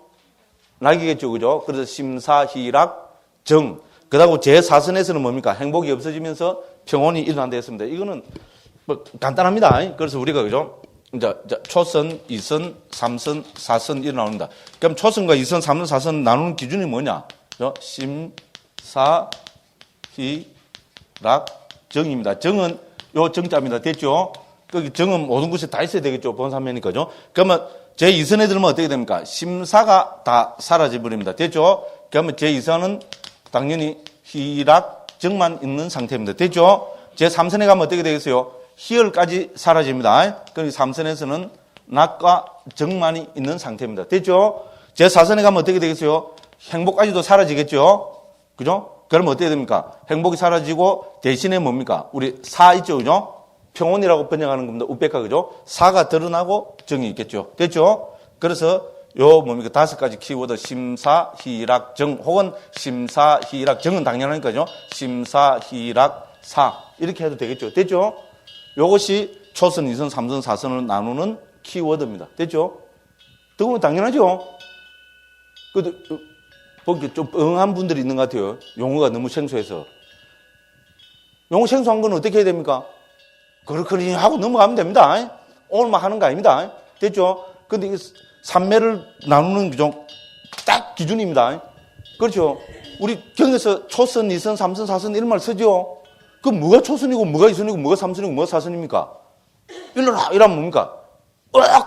낙이겠죠. 그죠? 그래서 심사, 희락, 정. 그다고 제4선에서는 뭡니까? 행복이 없어지면서 평온이 일어난다 했습니다. 이거는 뭐 간단합니다. 그래서 우리가 그죠? 이제 초선, 2선, 3선, 4선 일어납니다. 그럼 초선과 2선, 3선, 4선 나누는 기준이 뭐냐? 그죠? 심사, 희락, 정입니다. 정은 요 정자입니다. 됐죠? 거기 정은 모든 곳에 다 있어야 되겠죠. 본산면이니까죠. 그러면 제2선에 들면 어떻게 됩니까? 심사가 다 사라져버립니다. 됐죠? 그러면 제2선은 당연히 희락, 정만 있는 상태입니다. 됐죠? 제3선에 가면 어떻게 되겠어요? 희열까지 사라집니다. 그럼 3선에서는 낙과 정만이 있는 상태입니다. 됐죠? 제4선에 가면 어떻게 되겠어요? 행복까지도 사라지겠죠? 그죠? 그러면 어떻게 됩니까? 행복이 사라지고 대신에 뭡니까? 우리 사 있죠, 그죠? 평온이라고 번역하는 겁니다. 우백화, 그죠? 사가 드러나고 정이 있겠죠. 됐죠? 그래서 요 뭡니까? 5가지 키워드 심사, 희락, 정 혹은 심사, 희락, 정은 당연하니까요. 심사, 희락, 사 이렇게 해도 되겠죠. 됐죠? 요것이 초선, 2선, 3선, 4선을 나누는 키워드입니다. 됐죠? 그건 당연하죠? 근데 보기 좀 엉한 분들이 있는 것 같아요. 용어가 너무 생소해서. 용어 생소한 건 어떻게 해야 됩니까? 그렇거니 하고 넘어가면 됩니다. 오늘만 하는 거 아닙니다. 됐죠? 근데 이 삼매를 나누는 딱 기준입니다. 그렇죠? 우리 경에서 초선, 2선, 3선, 4선 이런 말 쓰죠? 그럼 뭐가 초선이고, 뭐가 2선이고, 뭐가 3선이고, 뭐가 4선입니까? 일러라! 이러면 뭡니까?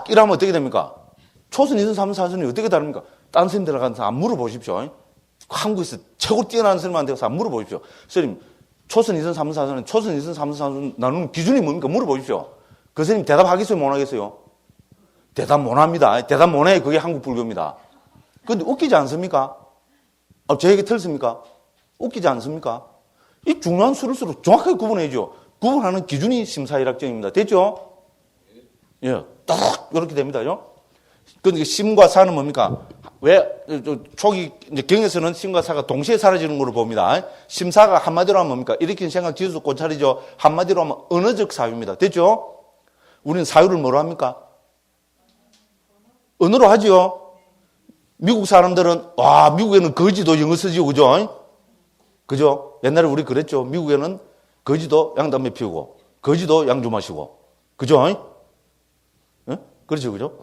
이러면 어떻게 됩니까? 초선, 2선, 3선, 4선이 어떻게 다릅니까? 딴 선생님 들어가서 안 물어보십시오. 한국에서 최고 뛰어난 선생님한테 가서 안 물어보십시오. 선생님, 초선, 2선, 3선, 4선은 초선, 2선, 3선, 4선 나누는 기준이 뭡니까? 물어보십시오. 그 선생님 대답하겠어요? 못 하겠어요? 대답 못 합니다. 대답 못 해. 그게 한국 불교입니다. 근데 웃기지 않습니까? 제 얘기 틀렸습니까? 웃기지 않습니까? 이 중요한 수를수록 정확하게 구분해야죠. 구분하는 기준이 심사일학정입니다. 됐죠? 예, 딱 이렇게 됩니다. 그런데 심과 사는 뭡니까? 왜 초기 이제 경에서는 심과 사가 동시에 사라지는 걸로 봅니다. 심사가 한마디로 하면 뭡니까? 일으키는 생각 지수 고찰이죠. 한마디로 하면 언어적 사유입니다. 됐죠? 우리는 사유를 뭐로 합니까? 언어로 하죠. 미국 사람들은 미국에는 거지도 영어 쓰지요, 그죠? 그죠? 옛날에 우리 그랬죠. 미국에는 거지도 양담배 피우고 거지도 양주 마시고, 그죠? 예? 그렇죠, 그죠?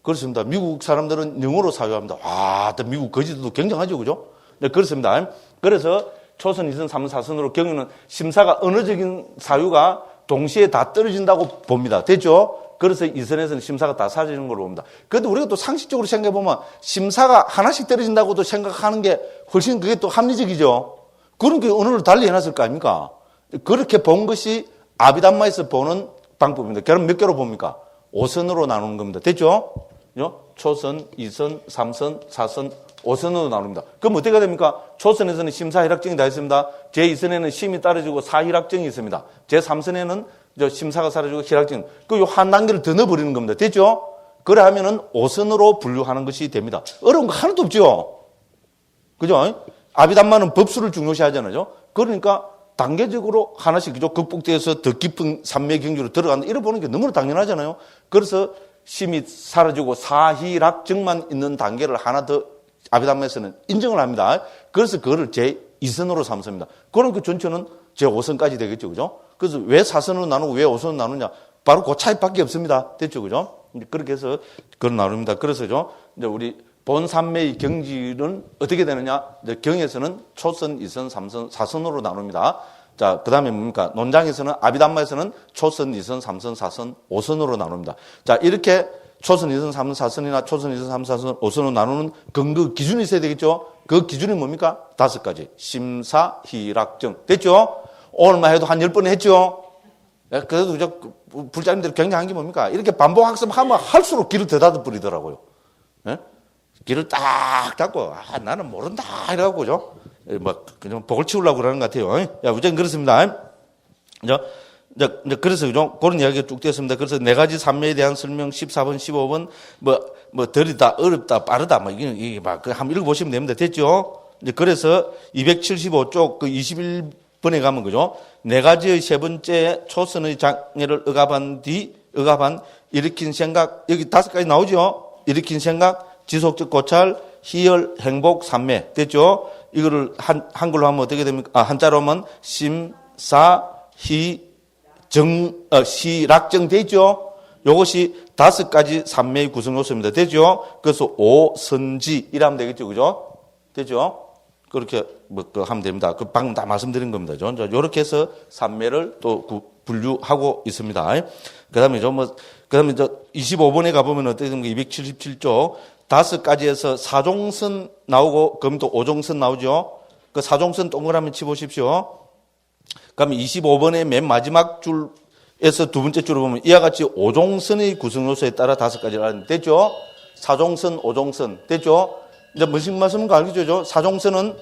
그렇습니다. 미국 사람들은 영어로 사유합니다. 또 미국 거지들도 굉장하죠, 그죠? 네, 그렇습니다. 그래서 초선, 2선, 3선, 4선으로 경우는 심사가 언어적인 사유가 동시에 다 떨어진다고 봅니다. 됐죠? 그래서 2선에서는 심사가 다 사라지는 걸로 봅니다. 그런데 우리가 또 상식적으로 생각해보면 심사가 하나씩 떨어진다고도 생각하는 게 훨씬 그게 또 합리적이죠. 그러니까 언어를 달리 해놨을 거 아닙니까? 그렇게 본 것이 아비담마에서 보는 방법입니다. 그럼 몇 개로 봅니까? 5선으로 나누는 겁니다. 됐죠? 초선, 2선, 3선, 4선, 5선으로 나눕니다. 그럼 어떻게 됩니까? 초선에서는 심사 희락정이 다 있습니다. 제2선에는 심이 떨어지고 사희락정이 있습니다. 제3선에는 심사가 사라지고 희락정. 그 한 단계를 더 넣어버리는 겁니다. 됐죠? 그래 하면은 5선으로 분류하는 것이 됩니다. 어려운 거 하나도 없죠? 그죠? 아비담마는 법수를 중요시 하잖아요. 그러니까 단계적으로 하나씩 그죠? 극복돼서 더 깊은 삼매 경지로 들어간다. 이래 보는 게 너무나 당연하잖아요. 그래서 심이 사라지고 사희락정만 있는 단계를 하나 더 아비담마에서는 인정을 합니다. 그래서 그거를 제2선으로 삼습니다. 그럼 그 전체는 제5선까지 되겠죠. 그죠? 그래서 왜 4선으로 나누고 왜 5선으로 나누냐? 바로 그 차이밖에 없습니다. 됐죠. 그죠? 그렇게 해서 그걸 나눕니다. 그래서죠. 이제 우리 본삼매의 경지는 어떻게 되느냐? 이제 경에서는 초선, 2선, 3선, 4선으로 나눕니다. 자, 그 다음에 뭡니까? 논장에서는, 아비담마에서는 초선, 2선, 3선, 4선, 5선으로 나눕니다. 자, 이렇게 초선, 2선, 3선, 4선이나 초선, 2선, 3선, 4선, 5선으로 나누는 근거 기준이 있어야 되겠죠? 그 기준이 뭡니까? 5가지. 심사, 희락정. 됐죠? 오늘만 해도 한 10번 했죠? 그래도 불자님들이 굉장한 게 뭡니까? 이렇게 반복 학습하면 할수록 길을 더 닫아버리더라고요. 예? 길을 딱 닫고, 나는 모른다. 이래갖고, 그죠? 그냥 복을 치우려고 그러는 것 같아요. 야, 우선 그렇습니다. 이제 그래서, 그죠? 그런 이야기가 쭉 되었습니다. 그래서 4가지 삼매에 대한 설명 14번, 15번, 덜이다, 어렵다, 빠르다, 이게 한번 읽어보시면 됩니다. 됐죠? 이제 그래서 275쪽, 21번에 가면, 그죠? 4가지의 세 번째 초선의 장애를 억압한 일으킨 생각, 여기 5가지 나오죠? 일으킨 생각, 지속적 고찰, 희열, 행복, 삼매. 됐죠? 이거를 한글로 하면 어떻게 됩니까? 한자로 하면 시락정 됐죠? 요것이 5가지 삼매의 구성 요소입니다. 됐죠? 그래서 오선지 이라면 되겠죠? 그죠? 됐죠? 그렇게 하면 됩니다. 그 방금 다 말씀드린 겁니다. 이렇게 해서 삼매를 또 분류하고 있습니다. 그다음에 그다음에 25번에 가보면 어떻게 됩니까? 277조 5가지에서 사종선 나오고 그럼 또 오종선 나오죠. 그 사종선 동그라미 치보십시오. 그럼 25번의 맨 마지막 줄에서 두 번째 줄을 보면 이와 같이 오종선의 구성 요소에 따라 5가지를 하는데 됐죠? 사종선, 오종선 됐죠? 이제 무슨 말씀인가 알겠죠? 사종선은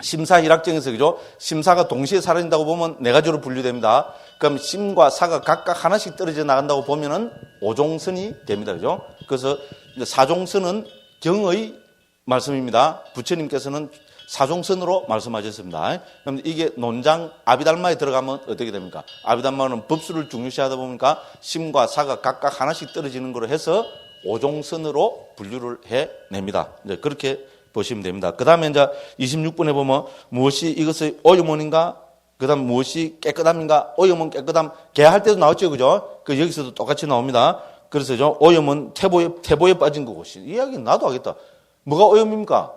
심사 희락정에서 그죠? 심사가 동시에 사라진다고 보면 4가지로 분류됩니다. 그럼 심과 사가 각각 하나씩 떨어져 나간다고 보면은 오종선이 됩니다. 그죠? 그래서 이제 사종선은 경의 말씀입니다. 부처님께서는 사종선으로 말씀하셨습니다. 그럼 이게 논장 아비달마에 들어가면 어떻게 됩니까? 아비달마는 법수를 중요시하다 보니까 심과 사가 각각 하나씩 떨어지는 거로 해서 오종선으로 분류를 해냅니다. 이제 그렇게 보시면 됩니다. 그 다음에 이제 26번에 보면 무엇이 이것의 오염원인가? 그 다음 무엇이 깨끗함인가? 오염은 깨끗함. 개할 때도 나왔죠. 그죠? 그 여기서도 똑같이 나옵니다. 그래서 오염은 태보에 빠진 거고. 이 이야기 나도 하겠다. 뭐가 오염입니까?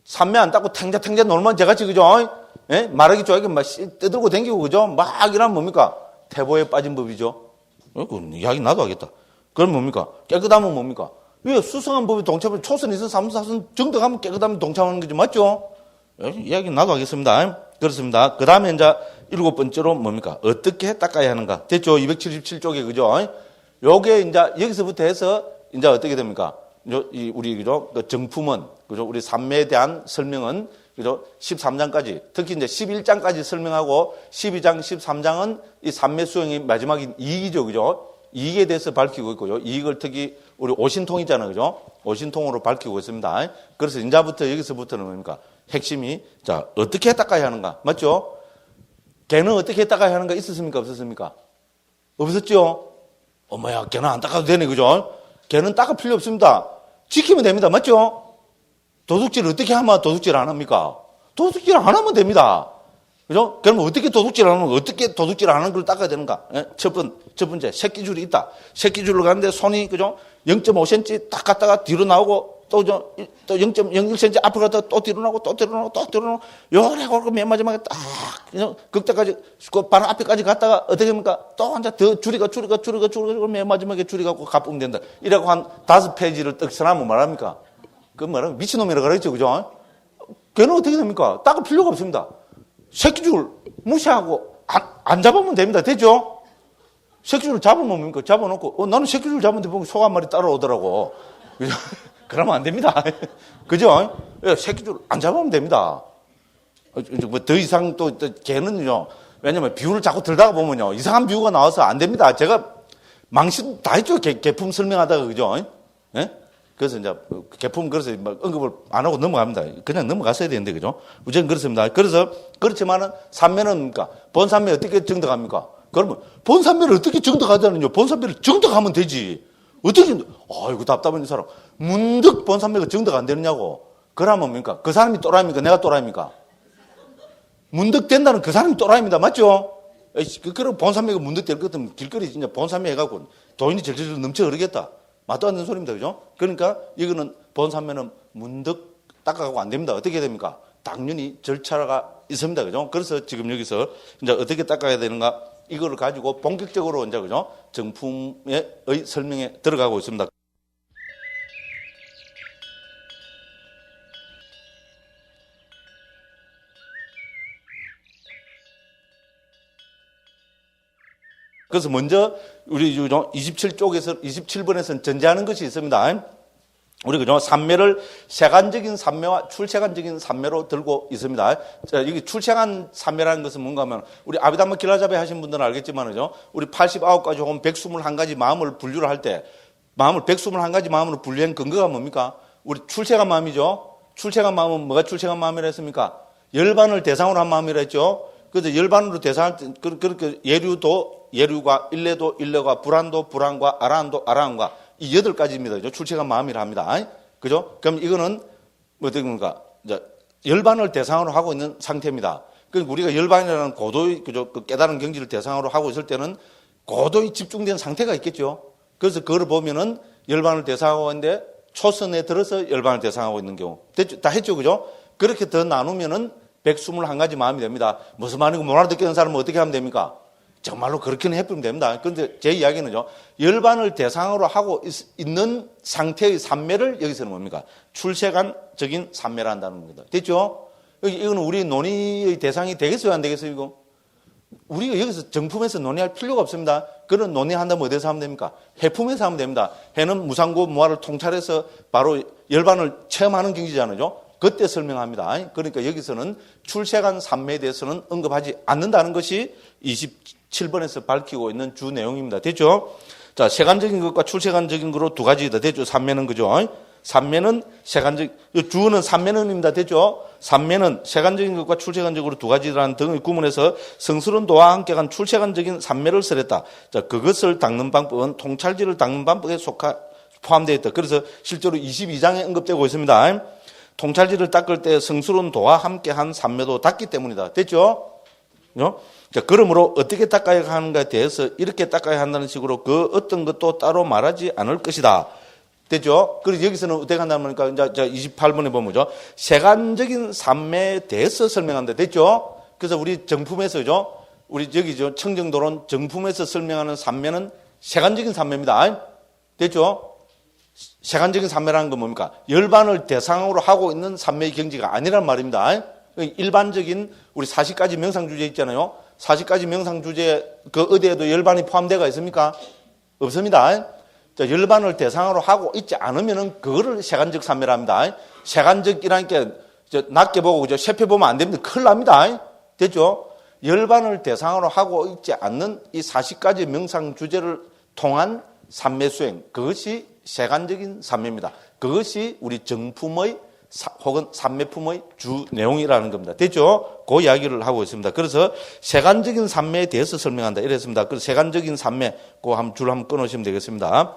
삼매 안 닦고 탱자탱자 놀면 제같이 그죠? 예? 말하기 좋아하게 막 떠들고 댕기고 그죠? 막 이러면 뭡니까? 태보에 빠진 법이죠. 그 이야기 나도 하겠다. 그럼 뭡니까? 깨끗함은 뭡니까? 왜 수성한 법이 동참을 초선이선 삼사선 정덕하면 깨끗하면 동참하는 거죠. 맞죠? 이야기 나도 하겠습니다. 그렇습니다. 그 다음에 이제 7번째로 뭡니까? 어떻게 닦아야 하는가? 됐죠? 277쪽에 그죠? 요게 이제 여기서부터 해서 이제 어떻게 됩니까? 우리 그죠? 그 정품은 그죠? 우리 삼매에 대한 설명은 그죠? 13장까지 특히 이제 11장까지 설명하고 12장, 13장은 이 삼매 수행의 마지막인 이익이죠. 그죠? 이익에 대해서 밝히고 있고요. 이익을 특히 우리 오신통이잖아요. 그죠? 오신통으로 밝히고 있습니다. 그래서 이제부터 여기서부터는 뭡니까? 핵심이 자, 어떻게 닦아야 하는가? 맞죠? 개는 어떻게 닦아야 하는가 있었습니까? 없었습니까? 없었죠? 어머야, 개는 안 닦아도 되네. 그죠? 개는 닦을 필요 없습니다. 지키면 됩니다. 맞죠? 도둑질 어떻게 하면 도둑질 안 합니까? 도둑질 안 하면 됩니다. 그죠? 그러면 어떻게 도둑질 안 하는 거, 어떻게 도둑질 안 하는 걸 닦아야 되는가? 예? 첫 번째, 새끼줄이 있다. 새끼줄로 가는데 손이, 그죠? 0.5cm 딱 갔다가 뒤로 나오고, 또 0.01cm 앞으로 갔다가 또 뒤로 나오고, 또 뒤로 나오고, 또 뒤로 나오고, 요래고, 맨 마지막에 딱, 그죠? 그때까지, 그 바로 앞에까지 갔다가 어떻게 합니까? 또 혼자 더 줄이가, 맨 마지막에 줄이 갖고 가쁘면 된다. 이라고 한 5페이지를 떡 써나면 말합니까? 그 말은 미친놈이라고 그랬죠. 그죠? 걔는 어떻게 됩니까? 닦을 필요가 없습니다. 새끼줄 무시하고 안 잡으면 됩니다. 됐죠? 새끼줄 잡으면 뭡니까? 잡아놓고 나는 새끼줄 잡는데 보면 소 한 마리 따라오더라고. 그러면 안 됩니다. 그죠? 새끼줄 안 잡으면 됩니다. 더 이상 또 개는요. 왜냐면 비유를 자꾸 들다가 보면요. 이상한 비유가 나와서 안 됩니다. 제가 망신 다 했죠. 개품 설명하다가 그죠? 예? 그래서 이제 개품 그래서 막 언급을 안 하고 넘어갑니다. 그냥 넘어갔어야 되는데 그죠? 우선 그렇습니다. 그래서 그렇지만은 삼매는 뭡니까? 본삼매 어떻게 정득합니까? 그러면 본삼매를 어떻게 정득하자는요? 본삼매를 정득하면 되지. 어떻게 아이고 답답한 이 사람 문득 본삼매가 정득 안 되느냐고. 그러면 뭡니까? 그 사람이 또라이입니까? 내가 또라이입니까? 문득 된다는 그 사람이 또라이입니다. 맞죠? 그럼 본삼매가 문득 될 것 같으면 길거리 진짜 본삼매 해갖고 돈이 절절 넘쳐 흐르겠다. 맞도 않는 소리입니다. 그죠? 그러니까 이거는 본삼매는 문득 닦아가고 안 됩니다. 어떻게 됩니까? 당연히 절차가 있습니다. 그죠? 그래서 지금 여기서 이제 어떻게 닦아야 되는가? 이거를 가지고 본격적으로 이제 그죠? 정품의 설명에 들어가고 있습니다. 그래서 먼저 우리 27번에서는 전제하는 것이 있습니다. 우리 그죠? 삼매를 세간적인 삼매와 출세간적인 삼매로 들고 있습니다. 자, 여기 출세간 삼매라는 것은 뭔가 하면 우리 아비담마 길라잡에 하신 분들은 알겠지만요. 우리 89가지 혹은 121가지 마음을 분류를 할 때 마음을 121가지 마음으로 분류한 근거가 뭡니까? 우리 출세간 마음이죠. 출세간 마음은 뭐가 출세간 마음이라 했습니까? 열반을 대상으로 한 마음이라 했죠. 그래서 열반으로 대상할 때 그렇게 예류가 일레도 일레가 불안도 불안과 아라한도 아라한과 이 8가지입니다. 출세간 마음이라 합니다. 그죠? 그럼 이거는 뭐 어떻게 겁니까? 이제 열반을 대상으로 하고 있는 상태입니다. 그러니까 우리가 열반이라는 고도의 그죠? 그 깨달은 경지를 대상으로 하고 있을 때는 고도의 집중된 상태가 있겠죠. 그래서 그걸 보면은 열반을 대상하고 있는데 초선에 들어서 열반을 대상하고 있는 경우. 됐죠? 다 했죠, 그죠? 그렇게 더 나누면은 121가지 마음이 됩니다. 무슨 말인고 못 알아듣겠는 사람은 어떻게 하면 됩니까? 정말로 그렇게는 해보면 됩니다. 그런데 제 이야기는요, 열반을 대상으로 하고 있는 상태의 삼매를 여기서는 뭡니까? 출세관적인 삼매를 한다는 겁니다. 됐죠? 이거는 우리 논의의 대상이 되겠어요, 안 되겠어요, 이거? 우리가 여기서 정품에서 논의할 필요가 없습니다. 그런 논의한다면 어디서 하면 됩니까? 해품에서 하면 됩니다. 해는 무상고 무아를 통찰해서 바로 열반을 체험하는 경지잖아요. 그때 설명합니다. 그러니까 여기서는 출세관 삼매에 대해서는 언급하지 않는다는 것이 27번에서 밝히고 있는 주 내용입니다. 됐죠? 자, 세관적인 것과 출세관적인 거로 두 가지다. 됐죠? 삼매는 그죠? 삼매는 주어는 삼매는입니다. 됐죠? 삼매는 세관적인 것과 출세관적으로 두 가지라는 등의 구문에서 성스러운 도와 함께 간 출세관적인 삼매를 설했다. 자, 그것을 닦는 방법은 통찰지를 닦는 방법에 포함되어 있다. 그래서 실제로 22장에 언급되고 있습니다. 통찰지를 닦을 때 성스러운 도와 함께 한 삼매도 닦기 때문이다. 됐죠? 자, 그러므로 어떻게 닦아야 하는가에 대해서 이렇게 닦아야 한다는 식으로 그 어떤 것도 따로 말하지 않을 것이다. 됐죠? 그래서 여기서는 어떻게 한다면, 그러니까, 이제 28번에 보면죠. 세관적인 삼매에 대해서 설명한다. 됐죠? 그래서 우리 정품에서, 그죠? 우리 여기죠. 청정도론 정품에서 설명하는 삼매는 세관적인 삼매입니다. 됐죠? 세관적인 삼매라는 건 뭡니까? 열반을 대상으로 하고 있는 삼매의 경지가 아니란 말입니다. 일반적인 우리 40가지 명상주제 있잖아요. 40가지 명상주제 그 어디에도 열반이 포함되어 있습니까? 없습니다. 자, 열반을 대상으로 하고 있지 않으면은 그거를 세관적 삼매랍니다. 세관적이라니까 낮게 보고 그죠? 셰페 보면 안 됩니다. 큰일 납니다. 됐죠? 열반을 대상으로 하고 있지 않는 이 40가지 명상 주제를 통한 삼매 수행, 그것이 세관적인 삼매입니다. 그것이 우리 정품의 혹은 삼매품의 주 내용이라는 겁니다. 됐죠? 그 이야기를 하고 있습니다. 그래서 세관적인 삼매에 대해서 설명한다. 이랬습니다. 그래서 세관적인 삼매, 줄 한번 끊으시면 되겠습니다.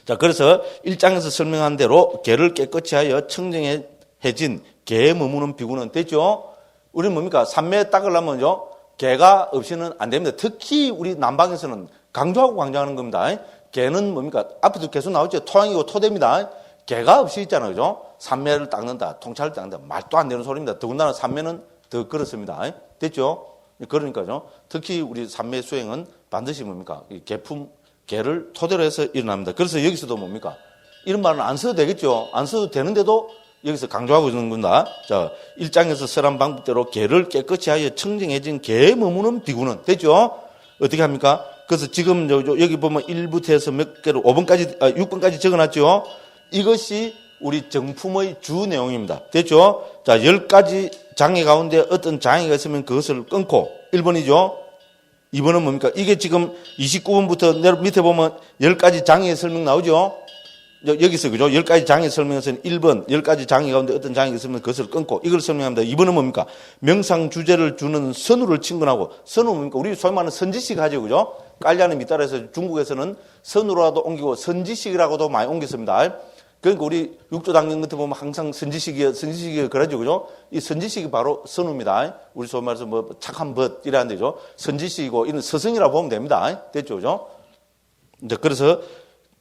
자, 그래서 1장에서 설명한 대로 개를 깨끗이 하여 청정해진 개에 머무는 비구는 됐죠? 우리는 뭡니까? 삼매 닦으려면요, 개가 없이는 안 됩니다. 특히 우리 남방에서는 강조하고 강조하는 겁니다. 개는 뭡니까? 앞에도 계속 나오죠. 토양이고 토대입니다. 개가 없이 있잖아요. 그죠? 삼매를 닦는다, 통찰을 닦는다. 말도 안 되는 소리입니다. 더군다나 삼매는 더 그렇습니다. 됐죠? 그러니까요. 특히 우리 삼매 수행은 반드시 뭡니까? 개를 토대로 해서 일어납니다. 그래서 여기서도 뭡니까? 이런 말은 안 써도 되겠죠? 안 써도 되는데도 여기서 강조하고 있는 겁니다. 자, 1장에서 설한 방법대로 개를 깨끗이 하여 청정해진 개에 머무는 비구는 됐죠? 어떻게 합니까? 그래서 지금 여기 보면 1부터 해서 몇 개로 6번까지 적어놨죠? 이것이 우리 정품의 주 내용입니다. 됐죠? 자, 10가지 장애 가운데 어떤 장애가 있으면 그것을 끊고 1번이죠? 2번은 뭡니까? 이게 지금 29번부터 밑에 보면 10가지 장애 설명 나오죠? 여기서, 그죠? 10가지 장애 설명에서는 1번, 10가지 장애 가운데 어떤 장애가 있으면 그것을 끊고 이걸 설명합니다. 2번은 뭡니까? 명상 주제를 주는 선우를 친근하고, 선우는 뭡니까? 우리 소위 말하는 선지식 하죠, 그죠? 깔리아는 밑따라서 중국에서는 선우라도 옮기고 선지식이라고도 많이 옮겼습니다. 그러니까 우리 육조 당연 같은 보면 항상 선지식이 그러죠, 그죠? 이 선지식이 바로 선우입니다. 우리 소위 말해서 뭐 착한 벗 이라는 데죠. 선지식이고 이는 스승이라고 보면 됩니다. 됐죠, 그죠? 이제 그래서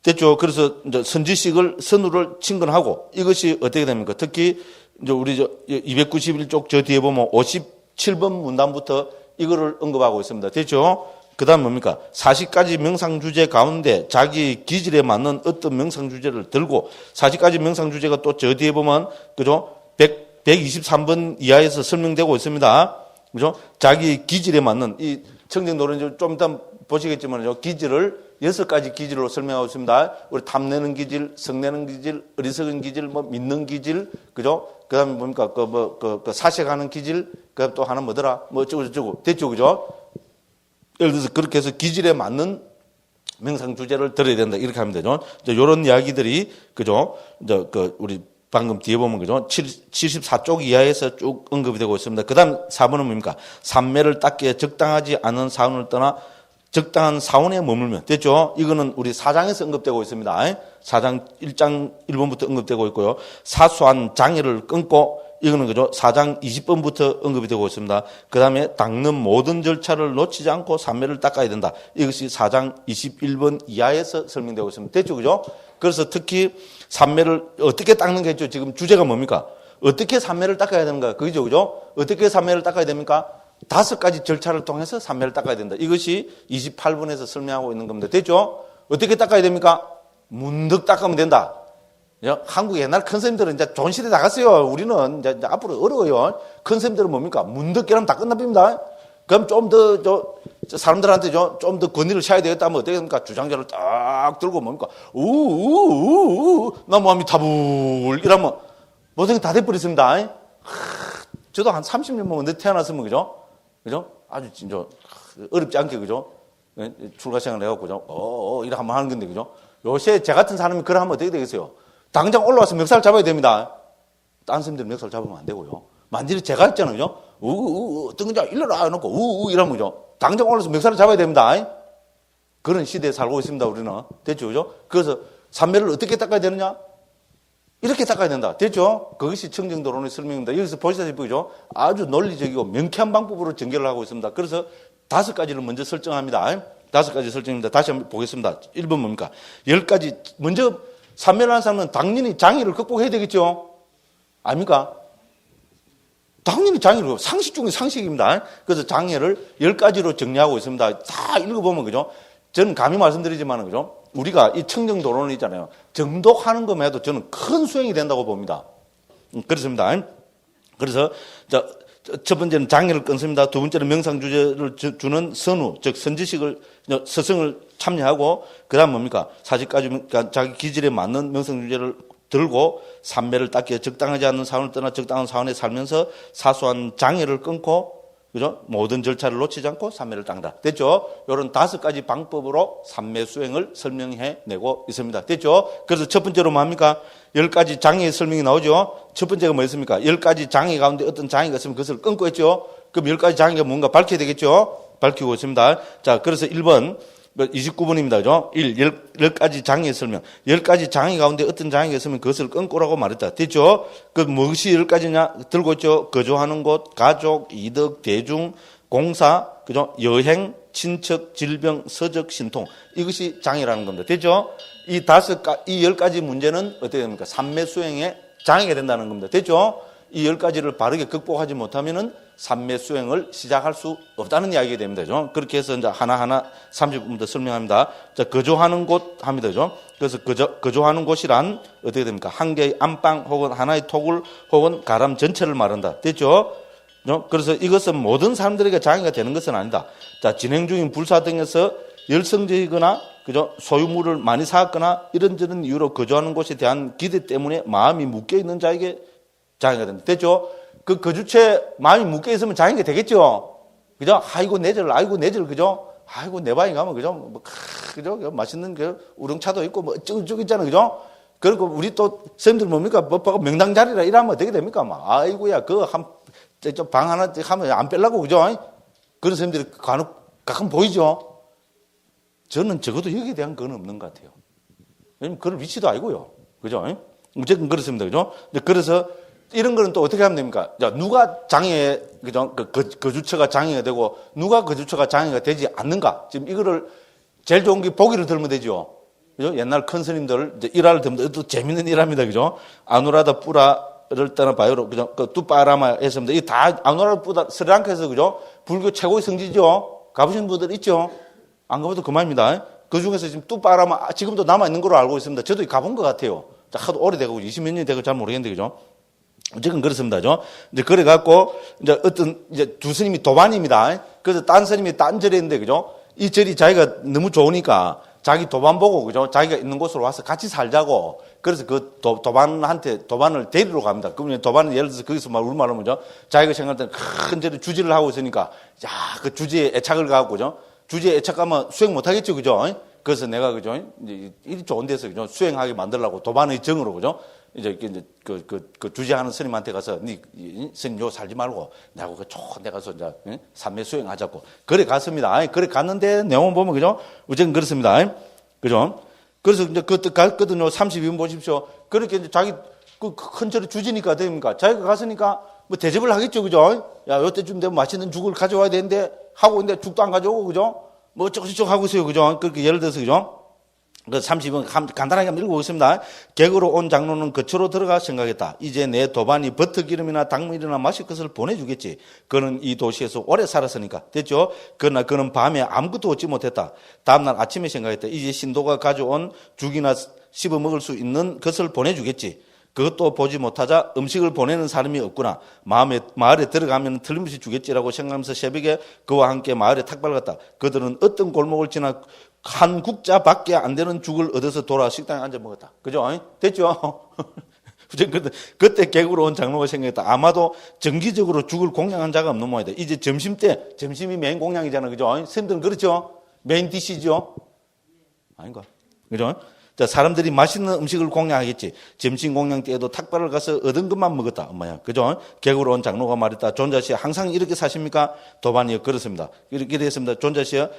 됐죠. 그래서 이제 선우를 친근하고 이것이 어떻게 됩니까? 특히 이제 우리 291쪽 저 뒤에 보면 57번 문단부터 이거를 언급하고 있습니다. 됐죠? 그 다음 뭡니까? 40가지 명상주제 가운데 자기 기질에 맞는 어떤 명상주제를 들고 40가지 명상주제가 또 저 뒤에 보면, 그죠? 123번 이하에서 설명되고 있습니다. 그죠? 자기 기질에 맞는 이 청정도는 좀 이따 보시겠지만 기질을 6가지 기질로 설명하고 있습니다. 우리 탐내는 기질, 성내는 기질, 어리석은 기질, 뭐 믿는 기질, 그죠? 그 다음에 뭡니까? 사색하는 기질, 그 다음 또 하나 뭐더라? 뭐 어쩌고 됐죠, 그죠? 예를 들어서 그렇게 해서 기질에 맞는 명상 주제를 들어야 된다. 이렇게 하면 되죠. 이제 요런 이야기들이, 그죠? 이제 우리 방금 뒤에 보면, 그죠? 74쪽 이하에서 쭉 언급이 되고 있습니다. 그 다음 4번은 뭡니까? 삼매를 닦기에 적당하지 않은 사원을 떠나 적당한 사원에 머물면 됐죠? 이거는 우리 4장에서 언급되고 있습니다. 4장 1장 1번부터 언급되고 있고요. 사소한 장애를 끊고 이거는 그죠? 4장 20번부터 언급이 되고 있습니다. 그 다음에 닦는 모든 절차를 놓치지 않고 삼매를 닦아야 된다. 이것이 4장 21번 이하에서 설명되고 있습니다. 됐죠? 그죠? 그래서 특히 삼매를 어떻게 닦는 게 있죠? 지금 주제가 뭡니까? 어떻게 삼매를 닦아야 되는가? 그죠? 그죠? 어떻게 삼매를 닦아야 됩니까? 5가지 절차를 통해서 삼매를 닦아야 된다. 이것이 28번에서 설명하고 있는 겁니다. 됐죠? 어떻게 닦아야 됩니까? 문득 닦으면 된다. 한국 옛날 컨셉들은 이제 좋은 시대 나갔어요. 우리는 이제 앞으로 어려워요. 컨셉들은 뭡니까? 문득 깨라면 다 끝납니다. 그럼 좀 더, 사람들한테 좀 더 권위를 쳐야 되겠다 하면 어떻게 됩니까? 주장자를 딱 들고 뭡니까? 나무함이 타불 이러면 모든 게 다 돼버렸습니다. 저도 한 30년 먼저 태어났으면, 그죠? 그죠? 아주 진짜 어렵지 않게, 그죠? 출가 생활을 해갖고, 그죠? 이래 한번 하는 건데, 그죠? 요새 제 같은 사람이 그래 하면 어떻게 되겠어요? 당장 올라와서 멱살 잡아야 됩니다. 딴 사람들은 멱살 잡으면 안 되고요. 만일에 제가 했잖아요, 그죠? 어떤 건지 일러라 해놓고, 이러면, 그죠? 당장 올라와서 멱살을 잡아야 됩니다. 그런 시대에 살고 있습니다, 우리는. 됐죠, 그죠? 그래서 삼매를 어떻게 닦아야 되느냐? 이렇게 닦아야 된다. 됐죠? 그것이 청정도론의 설명입니다. 여기서 보시다시피, 그죠? 아주 논리적이고 명쾌한 방법으로 전개를 하고 있습니다. 그래서 5가지를 먼저 설정합니다. 5가지 설정입니다. 다시 한번 보겠습니다. 1번 뭡니까? 10가지. 먼저 삼매를 하는 사람은 당연히 장애를 극복해야 되겠죠? 아닙니까? 당연히 장애를, 상식 중에 상식입니다. 그래서 장애를 10가지로 정리하고 있습니다. 다 읽어보면, 그죠? 저는 감히 말씀드리지만, 그죠? 우리가 이 청정도론이 있잖아요. 정독하는 것만 해도 저는 큰 수행이 된다고 봅니다. 그렇습니다. 그래서, 첫 번째는 장애를 끊습니다. 두 번째는 명상주제를 주는 선우, 즉, 선지식을, 서성을 참여하고, 그 다음 뭡니까? 사직까지, 그러니까 자기 기질에 맞는 명상주제를 들고, 삼매를 닦여 적당하지 않는 사원을 떠나 적당한 사원에 살면서 사소한 장애를 끊고, 그죠? 모든 절차를 놓치지 않고 삼매를 닦는다. 됐죠? 이런 5가지 방법으로 삼매 수행을 설명해 내고 있습니다. 됐죠? 그래서 첫 번째로 뭡니까? 10가지 장애의 설명이 나오죠? 첫 번째가 뭐였습니까? 10가지 장애 가운데 어떤 장애가 있으면 그것을 끊고 있죠? 그럼 10가지 장애가 뭔가 밝혀야 되겠죠? 밝히고 있습니다. 자, 그래서 1번, 29번입니다. 그죠? 10가지 장애 설명. 10가지 장애 가운데 어떤 장애가 있으면 그것을 끊고라고 말했다. 됐죠? 그 무엇이 10가지냐? 들고 있죠? 거주하는 곳, 가족, 이득, 대중, 공사, 그죠? 여행, 친척, 질병, 서적, 신통. 이것이 장애라는 겁니다. 됐죠? 이 10가지 문제는 어떻게 됩니까? 삼매 수행에 장애가 된다는 겁니다. 됐죠? 이 10가지를 바르게 극복하지 못하면은 삼매 수행을 시작할 수 없다는 이야기가 됩니다. 그렇게 해서 이제 하나하나 30분부터 설명합니다. 자, 거주하는 곳 합니다. 그래서 거주하는 곳이란 어떻게 됩니까? 한 개의 안방 혹은 하나의 토굴 혹은 가람 전체를 말한다. 됐죠? 그래서 이것은 모든 사람들에게 장애가 되는 것은 아니다. 자, 진행 중인 불사 등에서 열성적이거나, 그죠? 소유물을 많이 사왔거나 이런저런 이유로 거주하는 곳에 대한 기대 때문에 마음이 묶여 있는 자에게 장애가 된다. 됐죠? 그 거주처에 마음이 묶여 있으면 장애가 되겠죠? 그죠? 아이고, 내절, 그죠? 아이고, 내 방에 가면, 그죠? 그죠? 맛있는 우렁차도 있고, 쭉 있잖아요. 그죠? 그리고 우리 또, 선생님들 뭡니까? 명당 자리라 이러면 어떻게 됩니까? 아이고야, 방 하나 하면 안 빼려고, 그죠? 그런 선생님들이 가끔 보이죠? 저는 적어도 여기에 대한 건 없는 것 같아요. 왜냐면 그런 위치도 아니고요. 그죠? 어쨌든 그렇습니다. 그죠? 그래서, 이런 거는 또 어떻게 하면 됩니까? 자, 누가 장애, 그죠? 거주처가 장애가 되고, 누가 거주처가 장애가 되지 않는가? 지금 이거를 제일 좋은 게 보기를 들면 되죠. 그죠? 옛날 큰 스님들, 일화를 들면 또 재밌는 일화입니다. 그죠? 아누라다 뿌라를 떠나 바요로, 그죠? 뚜빠라마 했습니다. 이게 다 아누라다 뿌라, 스리랑카에서, 그죠? 불교 최고의 성지죠? 가보신 분들 있죠? 안 가봐도 그만입니다. 그 중에서 지금 뚜빠라마, 지금도 남아있는 걸로 알고 있습니다. 저도 가본 것 같아요. 하도 오래되고 20몇 년이 되고 잘 모르겠는데, 그죠? 어쨌든 그렇습니다. 이제 그래갖고, 이제 두 스님이 도반입니다. 그래서 딴 스님이 딴 절에 있는데, 그죠? 이 절이 자기가 너무 좋으니까 자기 도반 보고, 그죠? 자기가 있는 곳으로 와서 같이 살자고. 그래서 그 도반을 데리러 갑니다. 그러면 도반은 예를 들어서 거기서 우리말로 뭐죠? 자기가 생각할 때는 큰 절에 주지를 하고 있으니까, 그 주지에 애착을 가고, 그죠? 주지에 애착하면 수행 못 하겠죠, 그죠? 그래서 내가, 그죠? 이제 이 좋은 데서, 그죠? 수행하게 만들려고 도반의 정으로, 그죠? 이제 그 주재하는 스님한테 가서 스님 요 살지 말고 내하고 그 좋은 데 가서 이제 삼매 수행하자고 그래 갔습니다. 그래 갔는데 내용 보면 그죠? 어쨌든 그렇습니다. 그죠? 그래서 이제 그때 갔거든요. 32분 보십시오. 그렇게 이제 자기 그 큰 절에 주지니까 됩니까? 자기가 갔으니까 뭐 대접을 하겠죠, 그죠? 야, 요때쯤 되면 맛있는 죽을 가져와야 되는데 하고 있는데 죽도 안 가져오고, 그죠? 뭐 어쩌고저쩌고 하고 있어요, 그죠? 그렇게 예를 들어서, 그죠? 그 30분 간단하게 한번 읽어보겠습니다. 객으로 온 장로는 거처로 들어가 생각했다. 이제 내 도반이 버터기름이나 당밀이나 마실 것을 보내주겠지. 그는 이 도시에서 오래 살았으니까. 됐죠? 그러나 그는 밤에 아무것도 얻지 못했다. 다음날 아침에 생각했다. 이제 신도가 가져온 죽이나 씹어 먹을 수 있는 것을 보내주겠지. 그것도 보지 못하자 음식을 보내는 사람이 없구나. 마을에 들어가면 틀림없이 주겠지라고 생각하면서 새벽에 그와 함께 마을에 탁발갔다. 그들은 어떤 골목을 지나 한 국자밖에 안 되는 죽을 얻어서 돌아 식당에 앉아 먹었다. 그죠? 됐죠? 그때 객으로 온 장로가 생각했다. 아마도 정기적으로 죽을 공양한 자가 없는 모양이다. 이제 점심이 메인 공양이잖아. 그죠? 선생님들은 그렇죠? 메인 디시죠? 아닌가? 그죠? 자, 사람들이 맛있는 음식을 공양하겠지. 점심 공양 때에도 탁발을 가서 얻은 것만 먹었다. 엄마야. 그죠? 객으로 온 장로가 말했다. 존자씨, 항상 이렇게 사십니까? 도반이요. 그렇습니다. 이렇게 됐습니다. 존자씨요.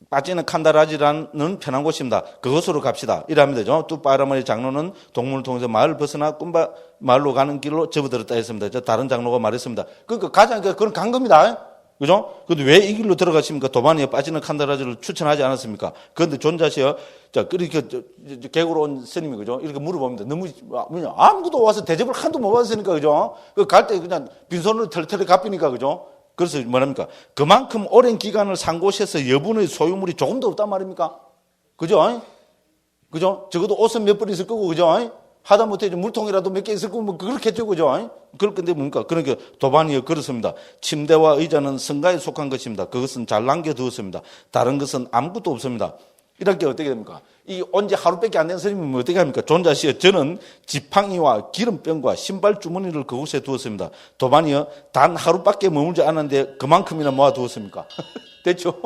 빠지는 칸다라지라는 편한 곳입니다. 그것으로 갑시다. 이러면 되죠. 뚜빠라머리 장로는 동문을 통해서 마을을 벗어나 꿈바 마을로 가는 길로 접어들었다 했습니다. 다른 장로가 말했습니다. 그러니까 가자니까 그건 간 겁니다. 그죠? 근데 왜 이 길로 들어가십니까? 도반이에 빠지는 칸다라지를 추천하지 않았습니까? 그런데 존자시여, 자, 그렇게, 객으로 온 스님이, 그죠? 이렇게 물어봅니다. 너무, 아무도 와서 대접을 한도 못 받았으니까, 그죠? 갈 때 그냥 빈손으로 털털이 갚으니까, 그죠? 그래서 뭐랍니까? 그만큼 오랜 기간을 산 곳에서 여분의 소유물이 조금도 없단 말입니까? 그죠? 그죠? 적어도 옷은 몇 벌 있을 거고, 그죠? 하다못해 물통이라도 몇 개 있을 거고, 뭐, 그렇겠죠, 그죠? 그럴 건데 뭡니까? 그러니까 도반이요, 그렇습니다. 침대와 의자는 성가에 속한 것입니다. 그것은 잘 남겨두었습니다. 다른 것은 아무것도 없습니다. 이렇게 어떻게 됩니까? 이 온 지 하루밖에 안 된 스님은 어떻게 합니까? 존자시여, 저는 지팡이와 기름병과 신발 주머니를 그곳에 두었습니다. 도반이요, 단 하루밖에 머물지 않았는데 그만큼이나 모아두었습니까? 됐죠?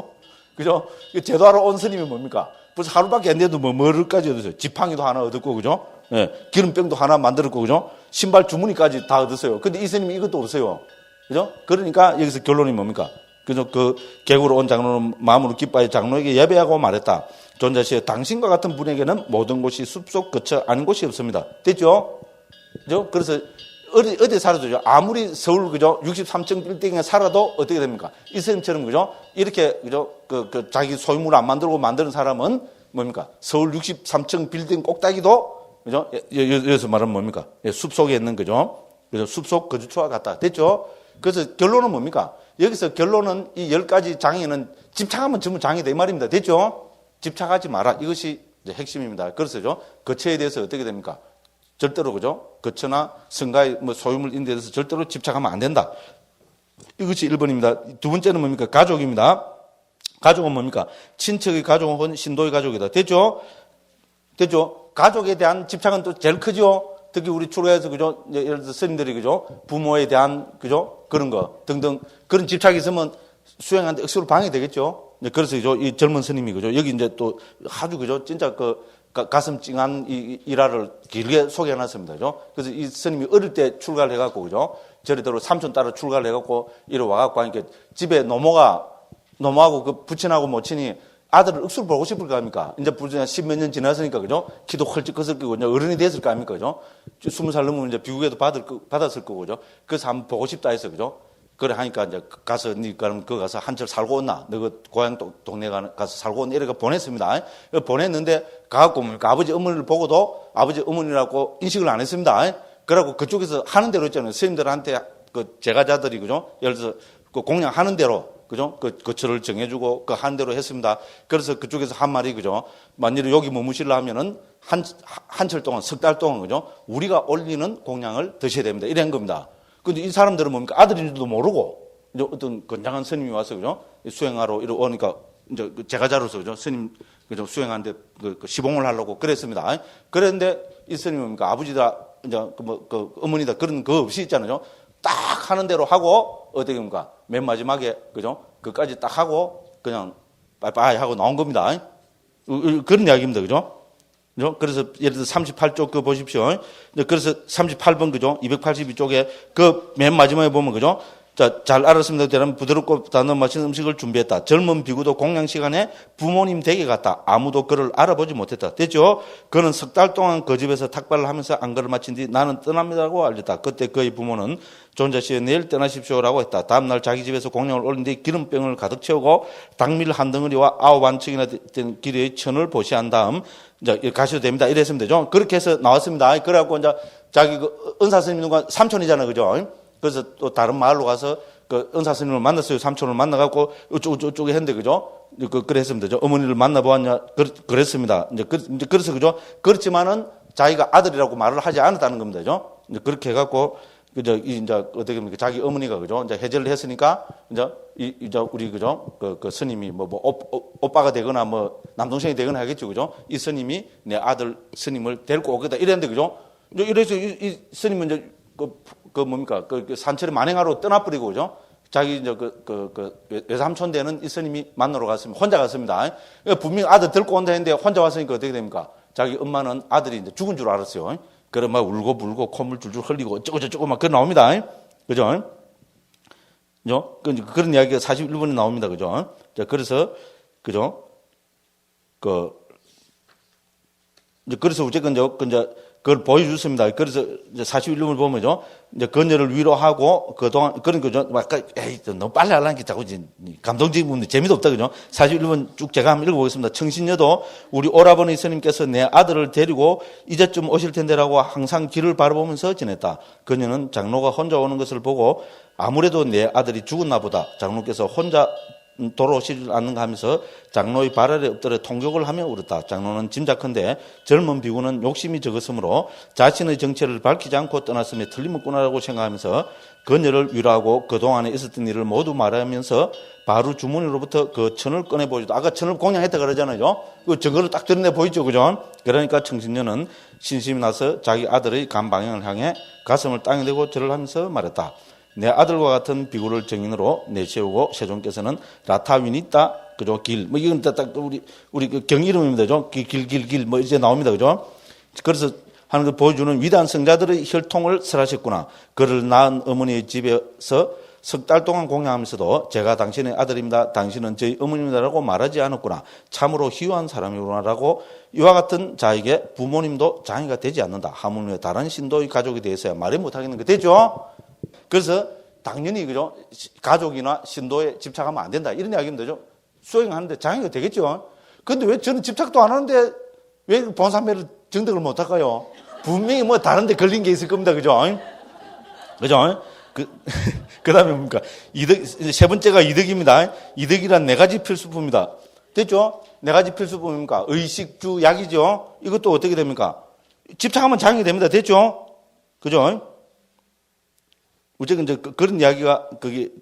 그죠? 제도하러 온 스님이 뭡니까? 벌써 하루밖에 안 돼도 뭐를까지 얻었어요? 지팡이도 하나 얻었고, 그죠? 예, 기름병도 하나 만들었고, 그죠? 신발 주머니까지 다 얻었어요. 근데 이 스님이 이것도 없어요. 그죠? 그러니까 여기서 결론이 뭡니까? 그래서 그 객으로 온 장로는 마음으로 기뻐해 장로에게 예배하고 말했다. 존자시여, 당신과 같은 분에게는 모든 곳이 숲속 거처 아닌 곳이 없습니다. 됐죠? 그죠? 그래서 어디 살아도 아무리 서울, 그죠? 63층 빌딩에 살아도 어떻게 됩니까? 이 스님처럼, 그죠? 이렇게, 그죠? 자기 소유물 안 만들고 만드는 사람은 뭡니까? 서울 63층 빌딩 꼭대기도, 그죠? 여기서 말하면 뭡니까? 숲속에 있는, 그죠? 그죠? 숲속 거주처와 같다. 됐죠? 그래서 결론은 뭡니까? 여기서 결론은 이 10가지 장애는 집착하면 전부 장애다. 이 말입니다. 됐죠? 집착하지 마라. 이것이 이제 핵심입니다. 그래서죠. 거처에 대해서 어떻게 됩니까? 절대로, 그죠? 거처나 성가의 뭐 소유물 인데 대해서 절대로 집착하면 안 된다. 이것이 1번입니다. 두 번째는 뭡니까? 가족입니다. 가족은 뭡니까? 친척의 가족 혹은 신도의 가족이다. 됐죠? 됐죠? 가족에 대한 집착은 또 제일 크죠? 특히 우리 출가해서, 그죠? 예를 들어서 스님들이, 그죠? 부모에 대한, 그죠? 그런 거 등등. 그런 집착이 있으면 수행하는데 억수로 방해되겠죠? 그래서, 이 젊은 스님이, 그죠? 여기 이제 또 아주, 그죠? 진짜 가슴 찡한 이 일화를 길게 소개해놨습니다. 그죠? 그래서 이 스님이 어릴 때 출가를 해갖고, 그죠? 저리대로 삼촌 따라 출가를 해갖고, 이리 와갖고 하니까 집에 노모하고 그 부친하고 모친이 아들을 억수로 보고 싶을 거 아닙니까? 이제 부친 10몇 년 지났으니까, 그죠? 키도 헐ጭ 컸을 거고, 이제 어른이 됐을 거 아닙니까? 그죠? 20살 넘으면 이제 비국에도 받았을 거고, 그죠? 그래서 한번 보고 싶다 해서, 그죠? 그래 하니까 이제 가서, 그럼 그 가서 한철 살고 온나? 너가 고향 동네 가서 살고 온나? 이렇게 보냈습니다. 보냈는데, 가갖고 뭡니까? 아버지 어머니를 보고도 아버지 어머니라고 인식을 안 했습니다. 그래갖고 그쪽에서 하는 대로 했잖아요. 스님들한테 그 제가자들이, 그죠? 예를 들어서 그 공양하는 대로, 그죠? 거처를 정해주고 그 하는 대로 했습니다. 그래서 그쪽에서 한 말이, 그죠? 만일에 여기 머무실라 하면은 한철 동안, 석 달 동안, 그죠? 우리가 올리는 공양을 드셔야 됩니다. 이런 겁니다. 근데 이 사람들은 뭡니까? 아들인지도 모르고, 이제 어떤 건장한 스님이 와서, 그죠? 수행하러 이러 오니까, 이제 제가자로서, 그죠? 스님, 그죠? 수행하는데 시봉을 하려고 그랬습니다. 그랬는데 이 스님이 뭡니까? 아버지다, 이제 어머니다, 그런 거 없이 있잖아요. 딱 하는 대로 하고, 어떻게 합니까? 맨 마지막에, 그죠? 그까지 딱 하고, 그냥 빠이빠이 하고 나온 겁니다. 그런 이야기입니다. 그죠? 그죠? 그래서 예를 들어 38쪽 그 보십시오. 그래서 38번 그죠? 282쪽에 그 맨 마지막에 보면 그죠? 자, 잘 알았습니다. 대란 부드럽고 단단한 맛있는 음식을 준비했다. 젊은 비구도 공양 시간에 부모님 댁에 갔다. 아무도 그를 알아보지 못했다. 됐죠? 그는 석 달 동안 그 집에서 탁발을 하면서 안가를 마친 뒤 나는 떠납니다라고 알렸다. 그때 그의 부모는 존자 씨에 내일 떠나십시오라고 했다. 다음날 자기 집에서 공양을 올린 뒤 기름병을 가득 채우고 당밀 한 덩어리와 9안측이나 된 길이의 천을 보시한 다음 이제 가셔도 됩니다. 이랬으면 되죠. 그렇게 해서 나왔습니다. 그래갖고 이제 자기 그 은사 스님과 삼촌이잖아요. 그죠? 그래서 또 다른 마을로 가서 그 은사 스님을 만났어요. 삼촌을 만나갖고 어쩌고 했는데, 그죠? 그랬으면 되죠. 어머니를 만나보았냐? 그랬습니다. 이제 그래서, 그죠? 그렇지만은 자기가 아들이라고 말을 하지 않았다는 겁니다. 그죠? 이제 그렇게 해갖고, 이제 어떻게 합니까? 자기 어머니가, 그죠? 이제 해제를 했으니까, 이제 우리, 그죠? 그 스님이 오빠가 되거나 남동생이 되거나 하겠죠. 그죠? 이 스님이 내 아들 스님을 데리고 오겠다. 이랬는데, 그죠? 이래서 이 스님은 이제 뭡니까? 그 산천에 만행하러 떠나버리고, 그죠? 자기 이제 외삼촌 되는 이 스님이 만나러 갔습니다. 혼자 갔습니다. 분명히 아들 데리고 온다 했는데 혼자 왔으니까 어떻게 됩니까? 자기 엄마는 아들이 이제 죽은 줄 알았어요. 그래 막 울고 불고 콧물 줄줄 흘리고 어쩌고 막 그런 나옵니다. 그죠? 그런 이야기가 41번에 나옵니다. 그죠? 자, 그래서, 그죠? 그래서 어쨌든 이제 그걸 보여줬습니다. 그래서 이제 41년을 보면요. 이제 그녀를 위로하고 그동안, 그런 거죠. 아까, 에이, 너무 빨리 하려니까 자꾸 감동적인 부분이 재미도 없다. 그죠? 41번 쭉 제가 한번 읽어보겠습니다. 청신녀도 우리 오라버니 스님께서 내 아들을 데리고 이제쯤 오실 텐데라고 항상 길을 바라보면서 지냈다. 그녀는 장로가 혼자 오는 것을 보고 아무래도 내 아들이 죽었나 보다. 장로께서 혼자 돌아오시지 않는가 하면서 장로의 발 아래 엎드려 통곡을 하며 울었다. 장로는 짐작컨대 젊은 비구는 욕심이 적었으므로 자신의 정체를 밝히지 않고 떠났음에 틀림없구나라고 생각하면서 그녀를 위로하고 그동안에 있었던 일을 모두 말하면서 바로 주머니로부터 그 천을 꺼내 보여줬다. 아까 천을 공양했다 그러잖아요. 그 증거를 딱 드러내 보이죠. 그죠? 그러니까 청신녀는 신심이 나서 자기 아들의 간 방향을 향해 가슴을 땅에 대고 절을 하면서 말했다. 내 아들과 같은 비구를 정인으로 내세우고 세종께서는 라타윈이 있다. 그죠? 길. 이건 딱 우리 그 경 이름입니다. 그죠? 길. 이제 나옵니다. 그죠? 그래서 하는 걸 보여주는 위대한 성자들의 혈통을 설하셨구나. 그를 낳은 어머니의 집에서 석 달 동안 공양하면서도 제가 당신의 아들입니다. 당신은 저희 어머님이다라고 말하지 않았구나. 참으로 희유한 사람이구나라고 이와 같은 자에게 부모님도 장애가 되지 않는다. 하물며 다른 신도의 가족에 대해서야 말이 못하겠는 거 되죠? 그래서 당연히 그죠 가족이나 신도에 집착하면 안 된다 이런 이야기면 되죠. 수행하는데 장애가 되겠죠. 그런데 왜 저는 집착도 안 하는데 왜 본산매를 정득을 못 할까요? 분명히 뭐 다른데 걸린 게 있을 겁니다. 그죠? 그다음에 뭡니까? 이득, 세 번째가 이득입니다. 이득이란 네 가지 필수품입니다. 됐죠? 네 가지 필수품입니까? 의식주 약이죠. 이것도 어떻게 됩니까? 집착하면 장애가 됩니다. 됐죠? 그죠? 어쨌든 이제 그런 이야기가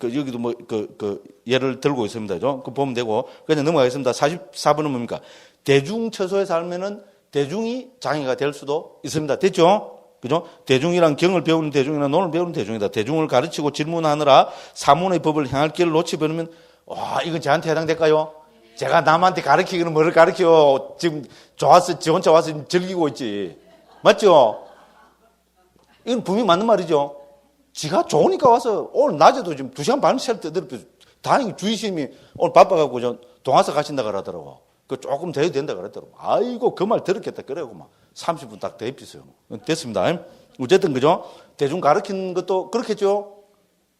여기도 예를 들고 있습니다. 그 보면 되고 그냥 넘어가겠습니다. 44번은 뭡니까? 대중처소에 살면은 대중이 장애가 될 수도 있습니다. 됐죠? 그죠? 대중이란 경을 배우는 대중이나 논을 배우는 대중이다. 대중을 가르치고 질문하느라 사문의 법을 향할 길을 놓치버리면 와 이건 저한테 해당될까요? 제가 남한테 가르치기는 뭐를 가르쳐? 지금 좋았어, 지 혼자 와서 즐기고 있지. 맞죠? 이건 분명히 맞는 말이죠. 지가 좋으니까 와서 오늘 낮에도 지금 2시간 반 셀 때 다행히 주의심이 오늘 바빠갖고 저 동화사 가신다 그러더라고. 그 조금 돼도 된다 그랬더라고. 아이고 그 말 들었겠다 그래고 막 30분 딱 대입했어요. 됐습니다. 어쨌든 그죠? 대중 가르치는 것도 그렇겠죠.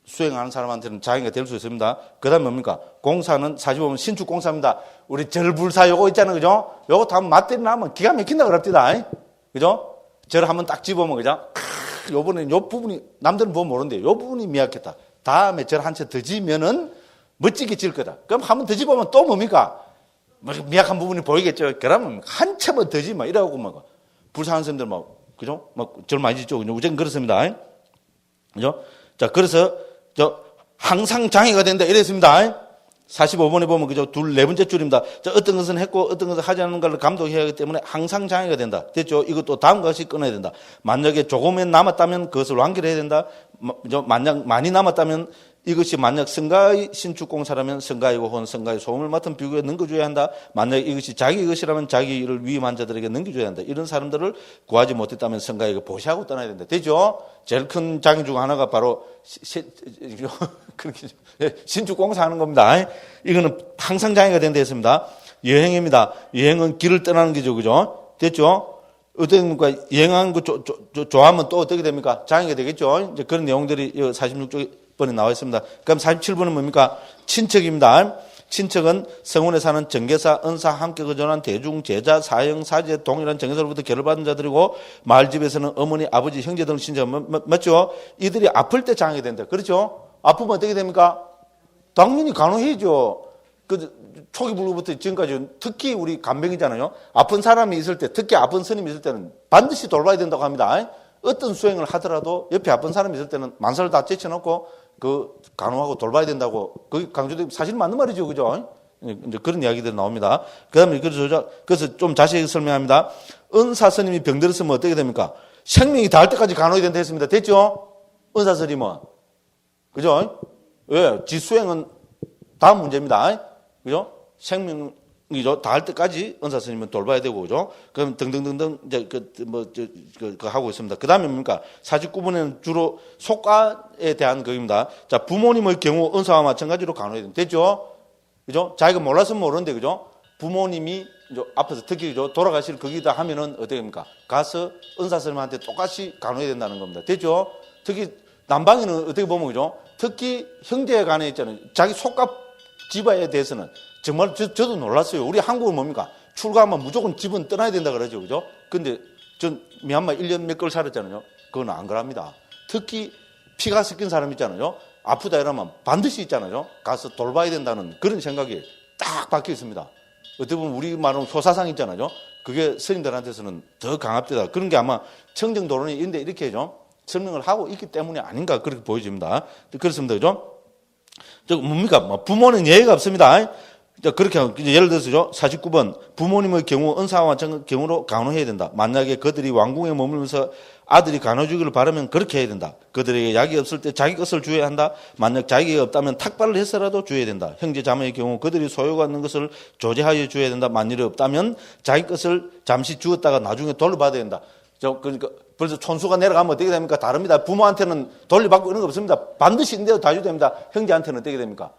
수행하는 사람한테는 장애가 될 수 있습니다. 그 다음에 뭡니까? 공사는 45번 신축공사입니다. 우리 절불사 요거 있잖아요. 그죠? 요거 다 맞대리 나면 기가 막힌다 그럽니다. 그죠? 절 한번 딱 집으면 그죠? 요번에 요 부분이 남들은 보면 모르는데 요 부분이 미약했다. 다음에 절 한 채 더 지면은 멋지게 질 거다. 그럼 한 번 더 집으면 또 뭡니까? 미약한 부분이 보이겠죠. 그러면 한 채만 더 지마 이러고 막 불쌍한 사람들 막 그죠? 막 절 많이 짓죠. 우선 그렇습니다. 그죠? 자 그래서 항상 장애가 된다 이랬습니다. 45번에 보면 그죠? 네 번째 줄입니다. 자, 어떤 것은 했고 어떤 것은 하지 않는 것을 감독해야 하기 때문에 항상 장애가 된다. 됐죠? 이것도 다음과 같이 끊어야 된다. 만약에 조금은 남았다면 그것을 완결해야 된다. 만약 많이 남았다면 이것이 만약 성가의 신축공사라면 성가이고 혹은 성가의 소음을 맡은 비구에 넘겨줘야 한다. 만약 이것이 자기 것이라면 자기를 위임한 자들에게 넘겨줘야 한다. 이런 사람들을 구하지 못했다면 성가에게 보시하고 떠나야 된다. 되죠? 제일 큰 장애 중 하나가 바로 신축공사 하는 겁니다. 이거는 항상 장애가 된다 했습니다. 여행입니다. 여행은 길을 떠나는 거죠. 그죠? 됐죠? 어떻습니까? 여행하는 거 좋아하면 또 어떻게 됩니까? 장애가 되겠죠? 이제 그런 내용들이 46번에 나와 있습니다. 그럼 47번은 뭡니까? 친척입니다. 친척은 성원에 사는 정계사, 은사, 함께 거주한 대중, 제자, 사형, 사제, 동일한 정계사로부터 결을 받은 자들이고 마을집에서는 어머니, 아버지, 형제 등 친척 맞죠? 이들이 아플 때 장애가 된다. 그렇죠? 아프면 어떻게 됩니까? 당연히 간호해야죠. 초기 불교부터 지금까지 특히 우리 간병이잖아요. 아픈 사람이 있을 때, 특히 아픈 스님이 있을 때는 반드시 돌봐야 된다고 합니다. 어떤 수행을 하더라도 옆에 아픈 사람이 있을 때는 만사를 다 제쳐놓고 간호하고 돌봐야 된다고 그게 강조되고 사실 맞는 말이죠. 그죠? 이제 그런 이야기들이 나옵니다. 그 다음에 그래서 좀 자세히 설명합니다. 은사 스님이 병들었으면 어떻게 됩니까? 생명이 닿을 때까지 간호해야 된다 했습니다. 됐죠? 은사 스님은. 그죠? 왜? 지수행은 다음 문제입니다. 그죠? 생명이죠. 닿을 때까지 은사 스님은 돌봐야 되고, 그죠? 그럼 등등등등, 이제, 하고 있습니다. 그 다음에 뭡니까? 49번에는 주로 속가에 대한 거입니다. 자, 부모님의 경우 은사와 마찬가지로 간호해야 됩니다. 됐죠? 그죠? 자기가 몰랐으면 모르는데, 그죠? 부모님이 앞에서 특히, 그죠? 돌아가실 거기다 하면은 어떻게 됩니까? 가서 은사 스님한테 똑같이 간호해야 된다는 겁니다. 됐죠? 특히, 남방에는 어떻게 보면, 그죠? 특히 형제 간에 있잖아요. 자기 속가 집안에 대해서는 정말 저도 놀랐어요. 우리 한국은 뭡니까? 출가하면 무조건 집은 떠나야 된다 그러죠. 그죠? 근데 전 미얀마 1년 몇 개월 살았잖아요. 그건 안 그럽니다. 특히 피가 섞인 사람 있잖아요. 아프다 이러면 반드시 있잖아요. 가서 돌봐야 된다는 그런 생각이 딱 박혀 있습니다. 어떻게 보면 우리 말은 효사상 있잖아요. 그게 스님들한테서는 더 강압되다. 그런 게 아마 청정도론이 있는데 이렇게 좀 설명을 하고 있기 때문에 아닌가 그렇게 보여집니다. 그렇습니다. 그죠? 뭡니까? 부모는 예의가 없습니다. 그렇게 예를 들어서 49번 부모님의 경우 은사와 마찬가지 경우로 간호해야 된다. 만약에 그들이 왕궁에 머물면서 아들이 간호주기를 바라면 그렇게 해야 된다. 그들에게 약이 없을 때 자기 것을 주어야 한다. 만약 자기가 없다면 탁발을 해서라도 주어야 된다. 형제 자매의 경우 그들이 소유가 있는 것을 조제하여 주어야 된다. 만일 없다면 자기 것을 잠시 주었다가 나중에 돌려받아야 된다. 그러니까 벌써 촌수가 내려가면 어떻게 됩니까? 다릅니다. 부모한테는 돌려받고 이런 거 없습니다. 반드시 있는데도 다 줘야 됩니다. 형제한테는 어떻게 됩니까?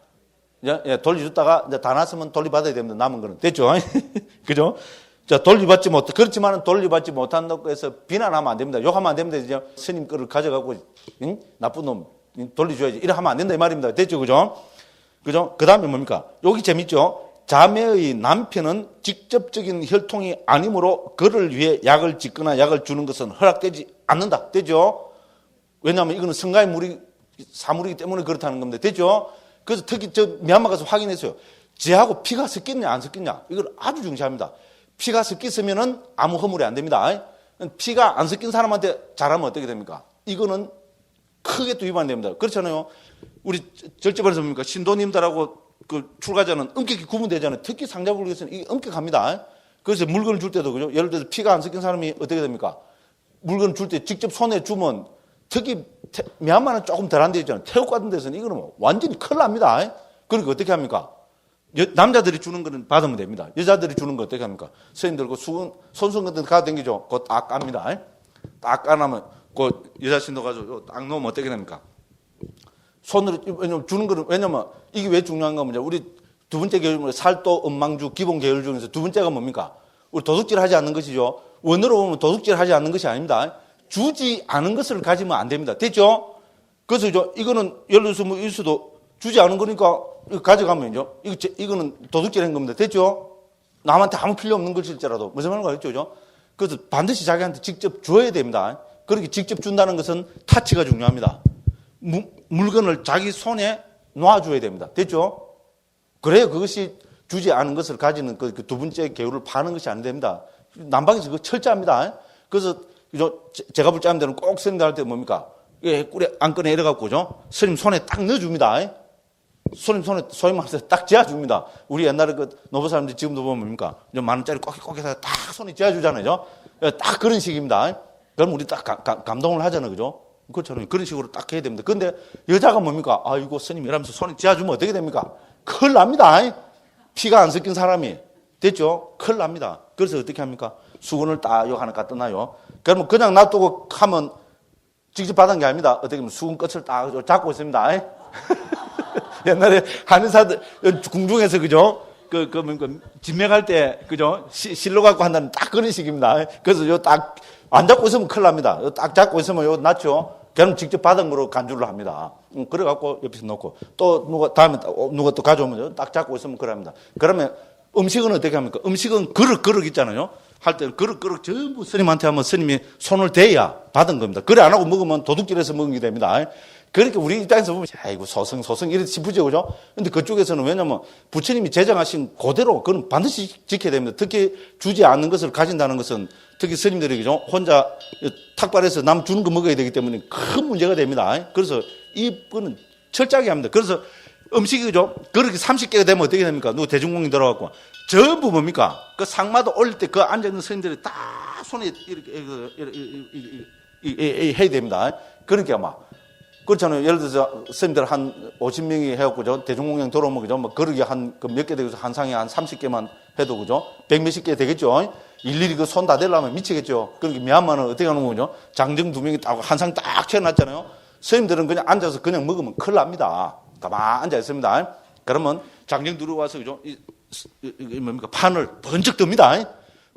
예, 돌려줬다가 이제 다 났으면 돌려받아야 됩니다. 남은 거는. 됐죠? 그죠? 자, 돌려받지 못, 그렇지만은 돌려받지 못한다고 해서 비난하면 안 됩니다. 욕하면 안 됩니다. 이제 스님 거를 가져가고, 응? 나쁜 놈, 돌려줘야지. 이래 하면 안 된다. 이 말입니다. 됐죠? 그죠? 그죠? 그 다음에 뭡니까? 여기 재밌죠? 자매의 남편은 직접적인 혈통이 아니므로 그를 위해 약을 짓거나 약을 주는 것은 허락되지 않는다. 되죠? 왜냐하면 이거는 성가의 사물이기 때문에 그렇다는 겁니다. 되죠? 그래서 특히 미얀마 가서 확인했어요. 쟤하고 피가 섞였냐 안 섞였냐 이걸 아주 중시합니다. 피가 섞였으면은 아무 허물이 안 됩니다. 피가 안 섞인 사람한테 잘하면 어떻게 됩니까? 이거는 크게 또 위반됩니다. 그렇잖아요. 우리 절제반에서 뭡니까? 신도님들하고 출가자는 엄격히 구분되잖아요. 특히 상자불교에서는 이게 엄격합니다. 그래서 물건을 줄 때도 그죠? 예를 들어서 피가 안 섞인 사람이 어떻게 됩니까? 물건을 줄 때 직접 손에 주면 특히 미얀마는 조금 덜한 데 있잖아요. 태국 같은 데서는 이거는 완전히 큰일 납니다. 그러니까 어떻게 합니까? 남자들이 주는 거는 받으면 됩니다. 여자들이 주는 거 어떻게 합니까? 스님 들고 손수건 같은 데 가도 댕기죠. 그거 딱 깝니다. 딱 까나면 그 여자 신도 가지고 딱 놓으면 어떻게 됩니까? 손으로, 왜냐면 주는 거는, 왜냐면 이게 왜 중요한가 하면 우리 두 번째 계열, 살도, 음망주, 기본 계열 중에서 두 번째가 뭡니까? 우리 도둑질 하지 않는 것이죠. 원어로 보면 도둑질 하지 않는 것이 아닙니다. 주지 않은 것을 가지면 안 됩니다. 됐죠? 그래서 이거는 예를 들어서 뭐 일수도 주지 않은 거니까 이거 가져가면요. 이거는 도둑질한 겁니다. 됐죠? 남한테 아무 필요 없는 것일지라도. 무슨 말인가 했죠? 그래서 반드시 자기한테 직접 줘야 됩니다. 그렇게 직접 준다는 것은 타치가 중요합니다. 물건을 자기 손에 놔줘야 됩니다. 됐죠? 그래야 그것이 주지 않은 것을 가지는 그 두 번째 계율을 파는 것이 안 됩니다. 남방에서 그거 철저합니다. 그래서 제가 볼 때 하는 데는 꼭 스님들 할 때 뭡니까? 꿀에 안건에 이래갖고죠. 스님 손에 딱 넣어줍니다. 스님 손에 소위 말해서 딱 쥐어줍니다. 우리 옛날에 노부 사람들이 지금도 보면 뭡니까? 10,000원짜리 꼭 해서 딱 손에 쥐어주잖아요. 딱 그런 식입니다. 그럼 우리 딱 감동을 하잖아요. 그죠? 그렇잖아요. 그런 식으로 딱 해야 됩니다. 근데 여자가 뭡니까? 아이고, 스님 이러면서 손에 쥐어주면 어떻게 됩니까? 큰일 납니다. 피가 안 섞인 사람이. 됐죠? 큰일 납니다. 그래서 어떻게 합니까? 수건을 딱 요 하나 갖다 놔요. 그러면 그냥 놔두고 하면 직접 받은 게 아닙니다. 어떻게 보면 수건 끝을 딱 잡고 있습니다. 옛날에 한의사들, 궁중에서, 그죠? 진맥할 때, 그죠? 실로 갖고 한다는 딱 그런 식입니다. 그래서 요 딱, 안 잡고 있으면 큰일 납니다. 요 딱 잡고 있으면 요 낫죠? 그럼 직접 받은 거로 간주를 합니다. 그래갖고 옆에서 놓고, 또 누가, 다음에 누가 또 가져오면 딱 잡고 있으면 그럽니다. 그러면 음식은 어떻게 합니까? 음식은 그릇 있잖아요? 할 때는 그릇 전부 스님한테 하면 스님이 손을 대야 받은 겁니다. 그래 안 하고 먹으면 도둑질해서 먹은 게 됩니다. 그러니까 우리 입장에서 보면 아이고 소승 이렇게 싶으죠, 그죠? 근데 그쪽에서는 왜냐면 부처님이 제정하신 그대로 그건 반드시 지켜야 됩니다. 특히 주지 않는 것을 가진다는 것은 특히 스님들이, 그죠? 혼자 탁발해서 남 주는 거 먹어야 되기 때문에 큰 문제가 됩니다. 그래서 이거는 철저하게 합니다. 그래서 음식이, 그죠? 그렇게 30개가 되면 어떻게 됩니까? 누구 대중공인 들어가고 전부 뭡니까? 그 상마도 올릴 때 그 앉아있는 스님들이 다 손에 이렇게 해야 됩니다. 그러니까 아마 그렇잖아요. 예를 들어서 스님들 한 50명이 해갖고, 저 대중공연 들어오면, 그죠? 뭐, 그러게 몇 개 되고서 한 상에 한 30개만 해도, 그죠? 100몇십 개 되겠죠? 일일이 그 손 다 대려면 미치겠죠? 그러니까 미얀마는 어떻게 하는 거죠? 장정 2명이 딱 한 상 딱 채워놨잖아요? 스님들은 그냥 앉아서 그냥 먹으면 큰일 납니다. 가만 앉아 있습니다. 그러면 장정 들어와서, 그죠? 뭡니까? 판을 번쩍 듭니다.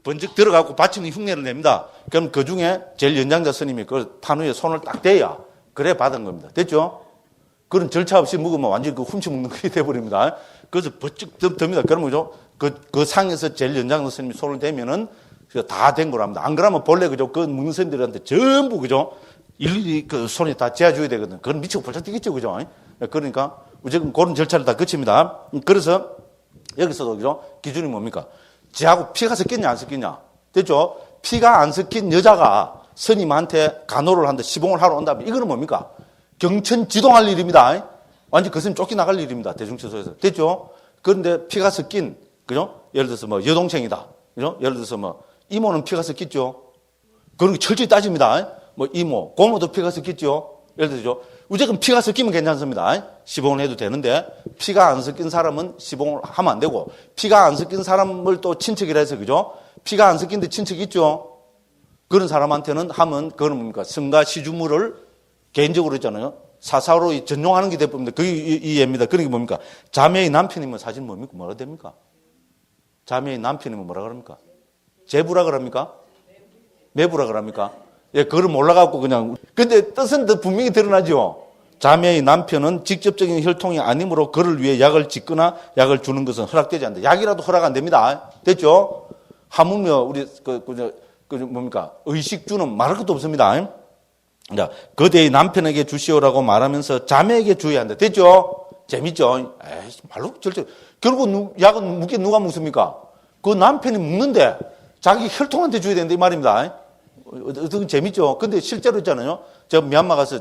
번쩍 들어가고 받치는 흉내를 냅니다. 그럼 그 중에 제일 연장자 스님이 그 판 위에 손을 딱 대야 그래 받은 겁니다. 됐죠? 그런 절차 없이 먹으면 완전히 그 훔쳐 먹는 것이 돼버립니다. 그래서 번쩍 듭니다. 그러면, 그죠? 그 상에서 제일 연장자 스님이 손을 대면은 다 된 거랍니다. 안 그러면 본래, 그죠? 그 먹는 스님들한테 전부, 그죠? 일일이 그 손에 다 재어줘야 되거든. 그건 미치고 벌쩍 뛰겠죠, 그죠? 그러니까 무조건 그런 절차를 다 거칩니다. 그래서 여기서도, 그죠? 기준이 뭡니까? 지하고 피가 섞였냐 안 섞였냐? 됐죠? 피가 안 섞인 여자가 스님한테 간호를 한다, 시봉을 하러 온다면 이거는 뭡니까? 경천 지동할 일입니다. 완전 그 스님 쫓겨나갈 일입니다. 대중처소에서. 됐죠? 그런데 피가 섞인, 그죠? 예를 들어서 뭐 여동생이다. 그죠? 예를 들어서 뭐 이모는 피가 섞였죠? 그런 거 철저히 따집니다. 뭐 이모, 고모도 피가 섞였죠? 예를 들어서 무조건 피가 섞이면 괜찮습니다. 시봉을 해도 되는데 피가 안 섞인 사람은 시봉을 하면 안 되고, 피가 안 섞인 사람을 또 친척이라 해서, 그죠? 피가 안 섞인데 친척이 있죠? 그런 사람한테는 하면 그거는 뭡니까? 성가 시주물을 개인적으로 있잖아요. 사사로 전용하는 게 돼버립니다. 그게 이해입니다. 그런 게 뭡니까? 자매의 남편이면 사실 뭡니까? 뭐라 됩니까? 자매의 남편이면 뭐라 그럽니까? 제부라 그럽니까? 매부라 그럽니까? 예, 그걸 몰라갖고 그냥. 근데 뜻은 더 분명히 드러나죠. 자매의 남편은 직접적인 혈통이 아니므로 그를 위해 약을 짓거나 약을 주는 것은 허락되지 않는다. 약이라도 허락 안 됩니다. 됐죠? 하물며 우리 뭡니까? 의식주는 말할 것도 없습니다. 자, 그대의 남편에게 주시오라고 말하면서 자매에게 주어야 한다. 됐죠? 재밌죠? 에이, 말로 절대. 결국 약은 묵게 누가 묵습니까? 그 남편이 묵는데 자기 혈통한테 줘야 된다 이 말입니다. 어떻게 재밌죠? 근데 실제로 있잖아요. 제가 미얀마 가서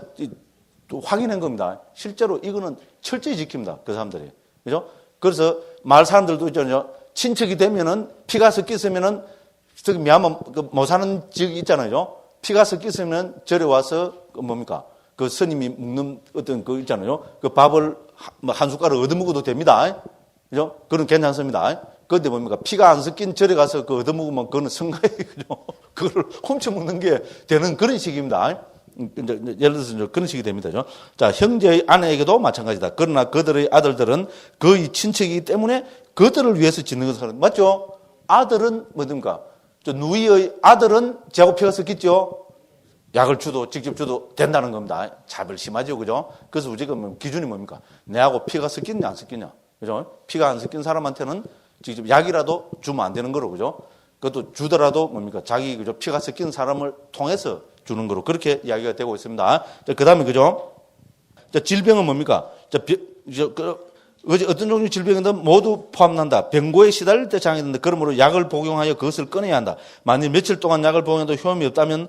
또 확인한 겁니다. 실제로 이거는 철저히 지킵니다. 그 사람들이. 그죠? 그래서 마을 사람들도 있잖아요. 친척이 되면은 피가 섞였으면은 저기 미얀마 못 사는 지역이 있잖아요. 피가 섞였으면 절에 와서 뭡니까? 그 스님이 먹는 어떤 그 있잖아요. 그 밥을 한 숟가락 얻어먹어도 됩니다. 그죠? 그건 괜찮습니다. 그런데 뭡니까? 피가 안 섞인 절에 가서 그 얻어먹으면 그거는 성가에, 그죠? 그걸 훔쳐먹는 게 되는 그런 식입니다. 예를 들어서 그런 식이 됩니다. 자, 형제의 아내에게도 마찬가지다. 그러나 그들의 아들들은 그의 친척이기 때문에 그들을 위해서 짓는 것은 맞죠? 아들은 뭡니까? 누이의 아들은 제하고 피가 섞였죠? 약을 주도 직접 주도 된다는 겁니다. 차별 심하죠, 그죠? 그래서 우리가 기준이 뭡니까? 내하고 피가 섞였냐 안 섞였냐, 그죠? 피가 안 섞인 사람한테는 직접 약이라도 주면 안 되는 거로, 그죠? 그것도 주더라도 뭡니까? 자기 그죠? 피가 섞인 사람을 통해서 주는 거로 그렇게 이야기가 되고 있습니다. 그 다음에 그죠? 자, 질병은 뭡니까? 어떤 종류 질병이든 모두 포함한다. 병고에 시달릴 때 장애된다. 그러므로 약을 복용하여 그것을 꺼내야 한다. 만일 며칠 동안 약을 복용해도 효험이 없다면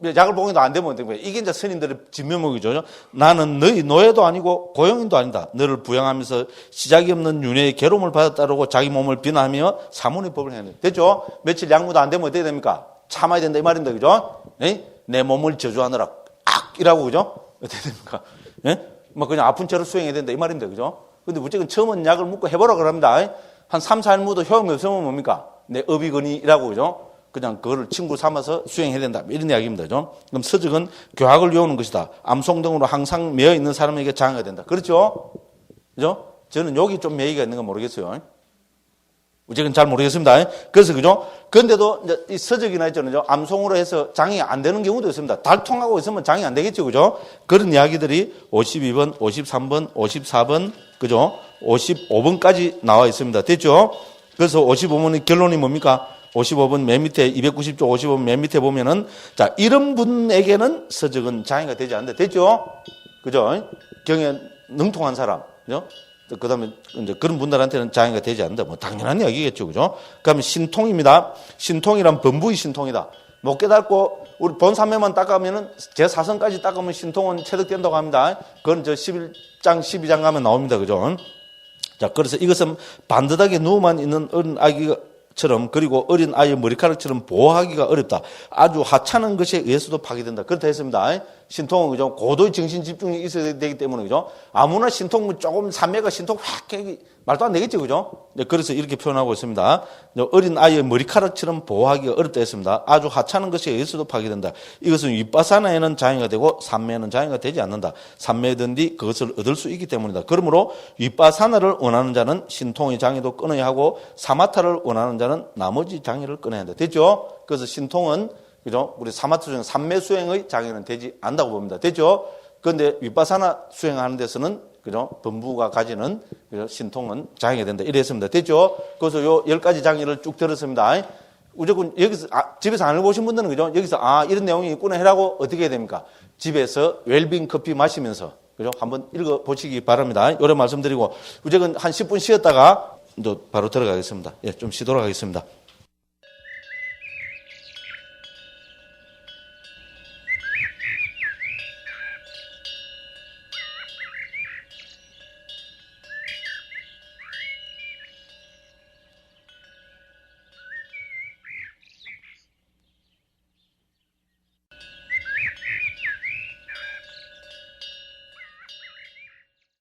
약을 복용해도 안 되면 어떻게 이게 이제 스님들의 진면목이죠. 나는 너희 노예도 아니고 고용인도 아니다. 너를 부양하면서 시작이 없는 윤회의 괴로움을 받았다라고 자기 몸을 비난하며 사문의 법을 해야 돼. 됐죠? 며칠 약무도 안 되면 어떻게 됩니까? 참아야 된다 이 말입니다. 그죠? 에? 내 몸을 저주하느라 이라고, 그죠? 어떻게 됩니까? 예? 뭐 그냥 아픈 채로 수행해야 된다, 이 말입니다. 그죠? 근데 무조건 처음은 약을 묻고 해보라 그럽니다. 한 3, 4일 묻어 효험이 없으면 뭡니까? 내 어비거니라고, 그죠? 그냥 그거를 친구 삼아서 수행해야 된다. 이런 이야기입니다. 그죠? 그럼 서적은 교학을 외우는 것이다. 암송 등으로 항상 매여 있는 사람에게 장애가 된다. 그렇죠? 그죠? 저는 여기 좀 매이가 있는 건 모르겠어요. 어쨌든 잘 모르겠습니다. 그래서, 그죠? 그런데도 이제 이 서적이나 있잖아요. 암송으로 해서 장애 안 되는 경우도 있습니다. 달통하고 있으면 장애 안 되겠죠. 그죠? 그런 이야기들이 52번, 53번, 54번, 그죠? 55번까지 나와 있습니다. 됐죠? 그래서 55번의 결론이 뭡니까? 55번 맨 밑에 290조 55번 맨 밑에 보면은 자 이런 분에게는 서적은 장애가 되지 않는다. 됐죠? 그죠? 경에 능통한 사람, 그죠? 그다음에 이제 그런 분들한테는 장애가 되지 않는다. 뭐 당연한 이야기겠죠, 그죠? 그다음에 신통입니다. 신통이란 범부의 신통이다. 못 깨닫고 우리 본 3회만 닦으면은 제 4성까지 닦으면 신통은 체득된다고 합니다. 그건 저 11장 12장 가면 나옵니다, 그죠? 자, 그래서 이것은 반듯하게 누워만 있는 어린 아기처럼 그리고 어린 아이의 머리카락처럼 보호하기가 어렵다. 아주 하찮은 것에 의해서도 파괴된다. 그렇다 했습니다. 신통은 그죠? 고도의 정신 집중이 있어야 되기 때문에 그죠? 아무나 신통 조금 산매가 신통 확 말도 안 되겠죠, 그죠? 네, 그래서 이렇게 표현하고 있습니다. 어린 아이의 머리카락처럼 보호하기가 어렵다 했습니다. 아주 하찮은 것에 의해서도 파괴된다. 이것은 윗바사나에는 장애가 되고 산매에는 장애가 되지 않는다. 산매든지 그것을 얻을 수 있기 때문이다. 그러므로 윗바사나를 원하는 자는 신통의 장애도 끊어야 하고 사마타를 원하는 자는 나머지 장애를 끊어야 한다. 됐죠? 그래서 신통은 그죠? 우리 사마타 수행, 산매 수행의 장애는 되지 않다고 봅니다. 됐죠? 그런데 윗바사나 수행하는 데서는 그죠? 범부가 가지는 그죠? 신통은 장애가 된다. 이랬습니다. 됐죠? 그래서 요 10가지 장애를 쭉 들었습니다. 무조건 여기서 집에서 안 읽어보신 분들은 그죠? 여기서 이런 내용이 있구나 해라고 어떻게 해야 됩니까? 집에서 웰빙 커피 마시면서 그죠? 한번 읽어보시기 바랍니다. 요래 말씀드리고 무조건 한 10분 쉬었다가 이제 바로 들어가겠습니다. 예, 좀 쉬도록 하겠습니다.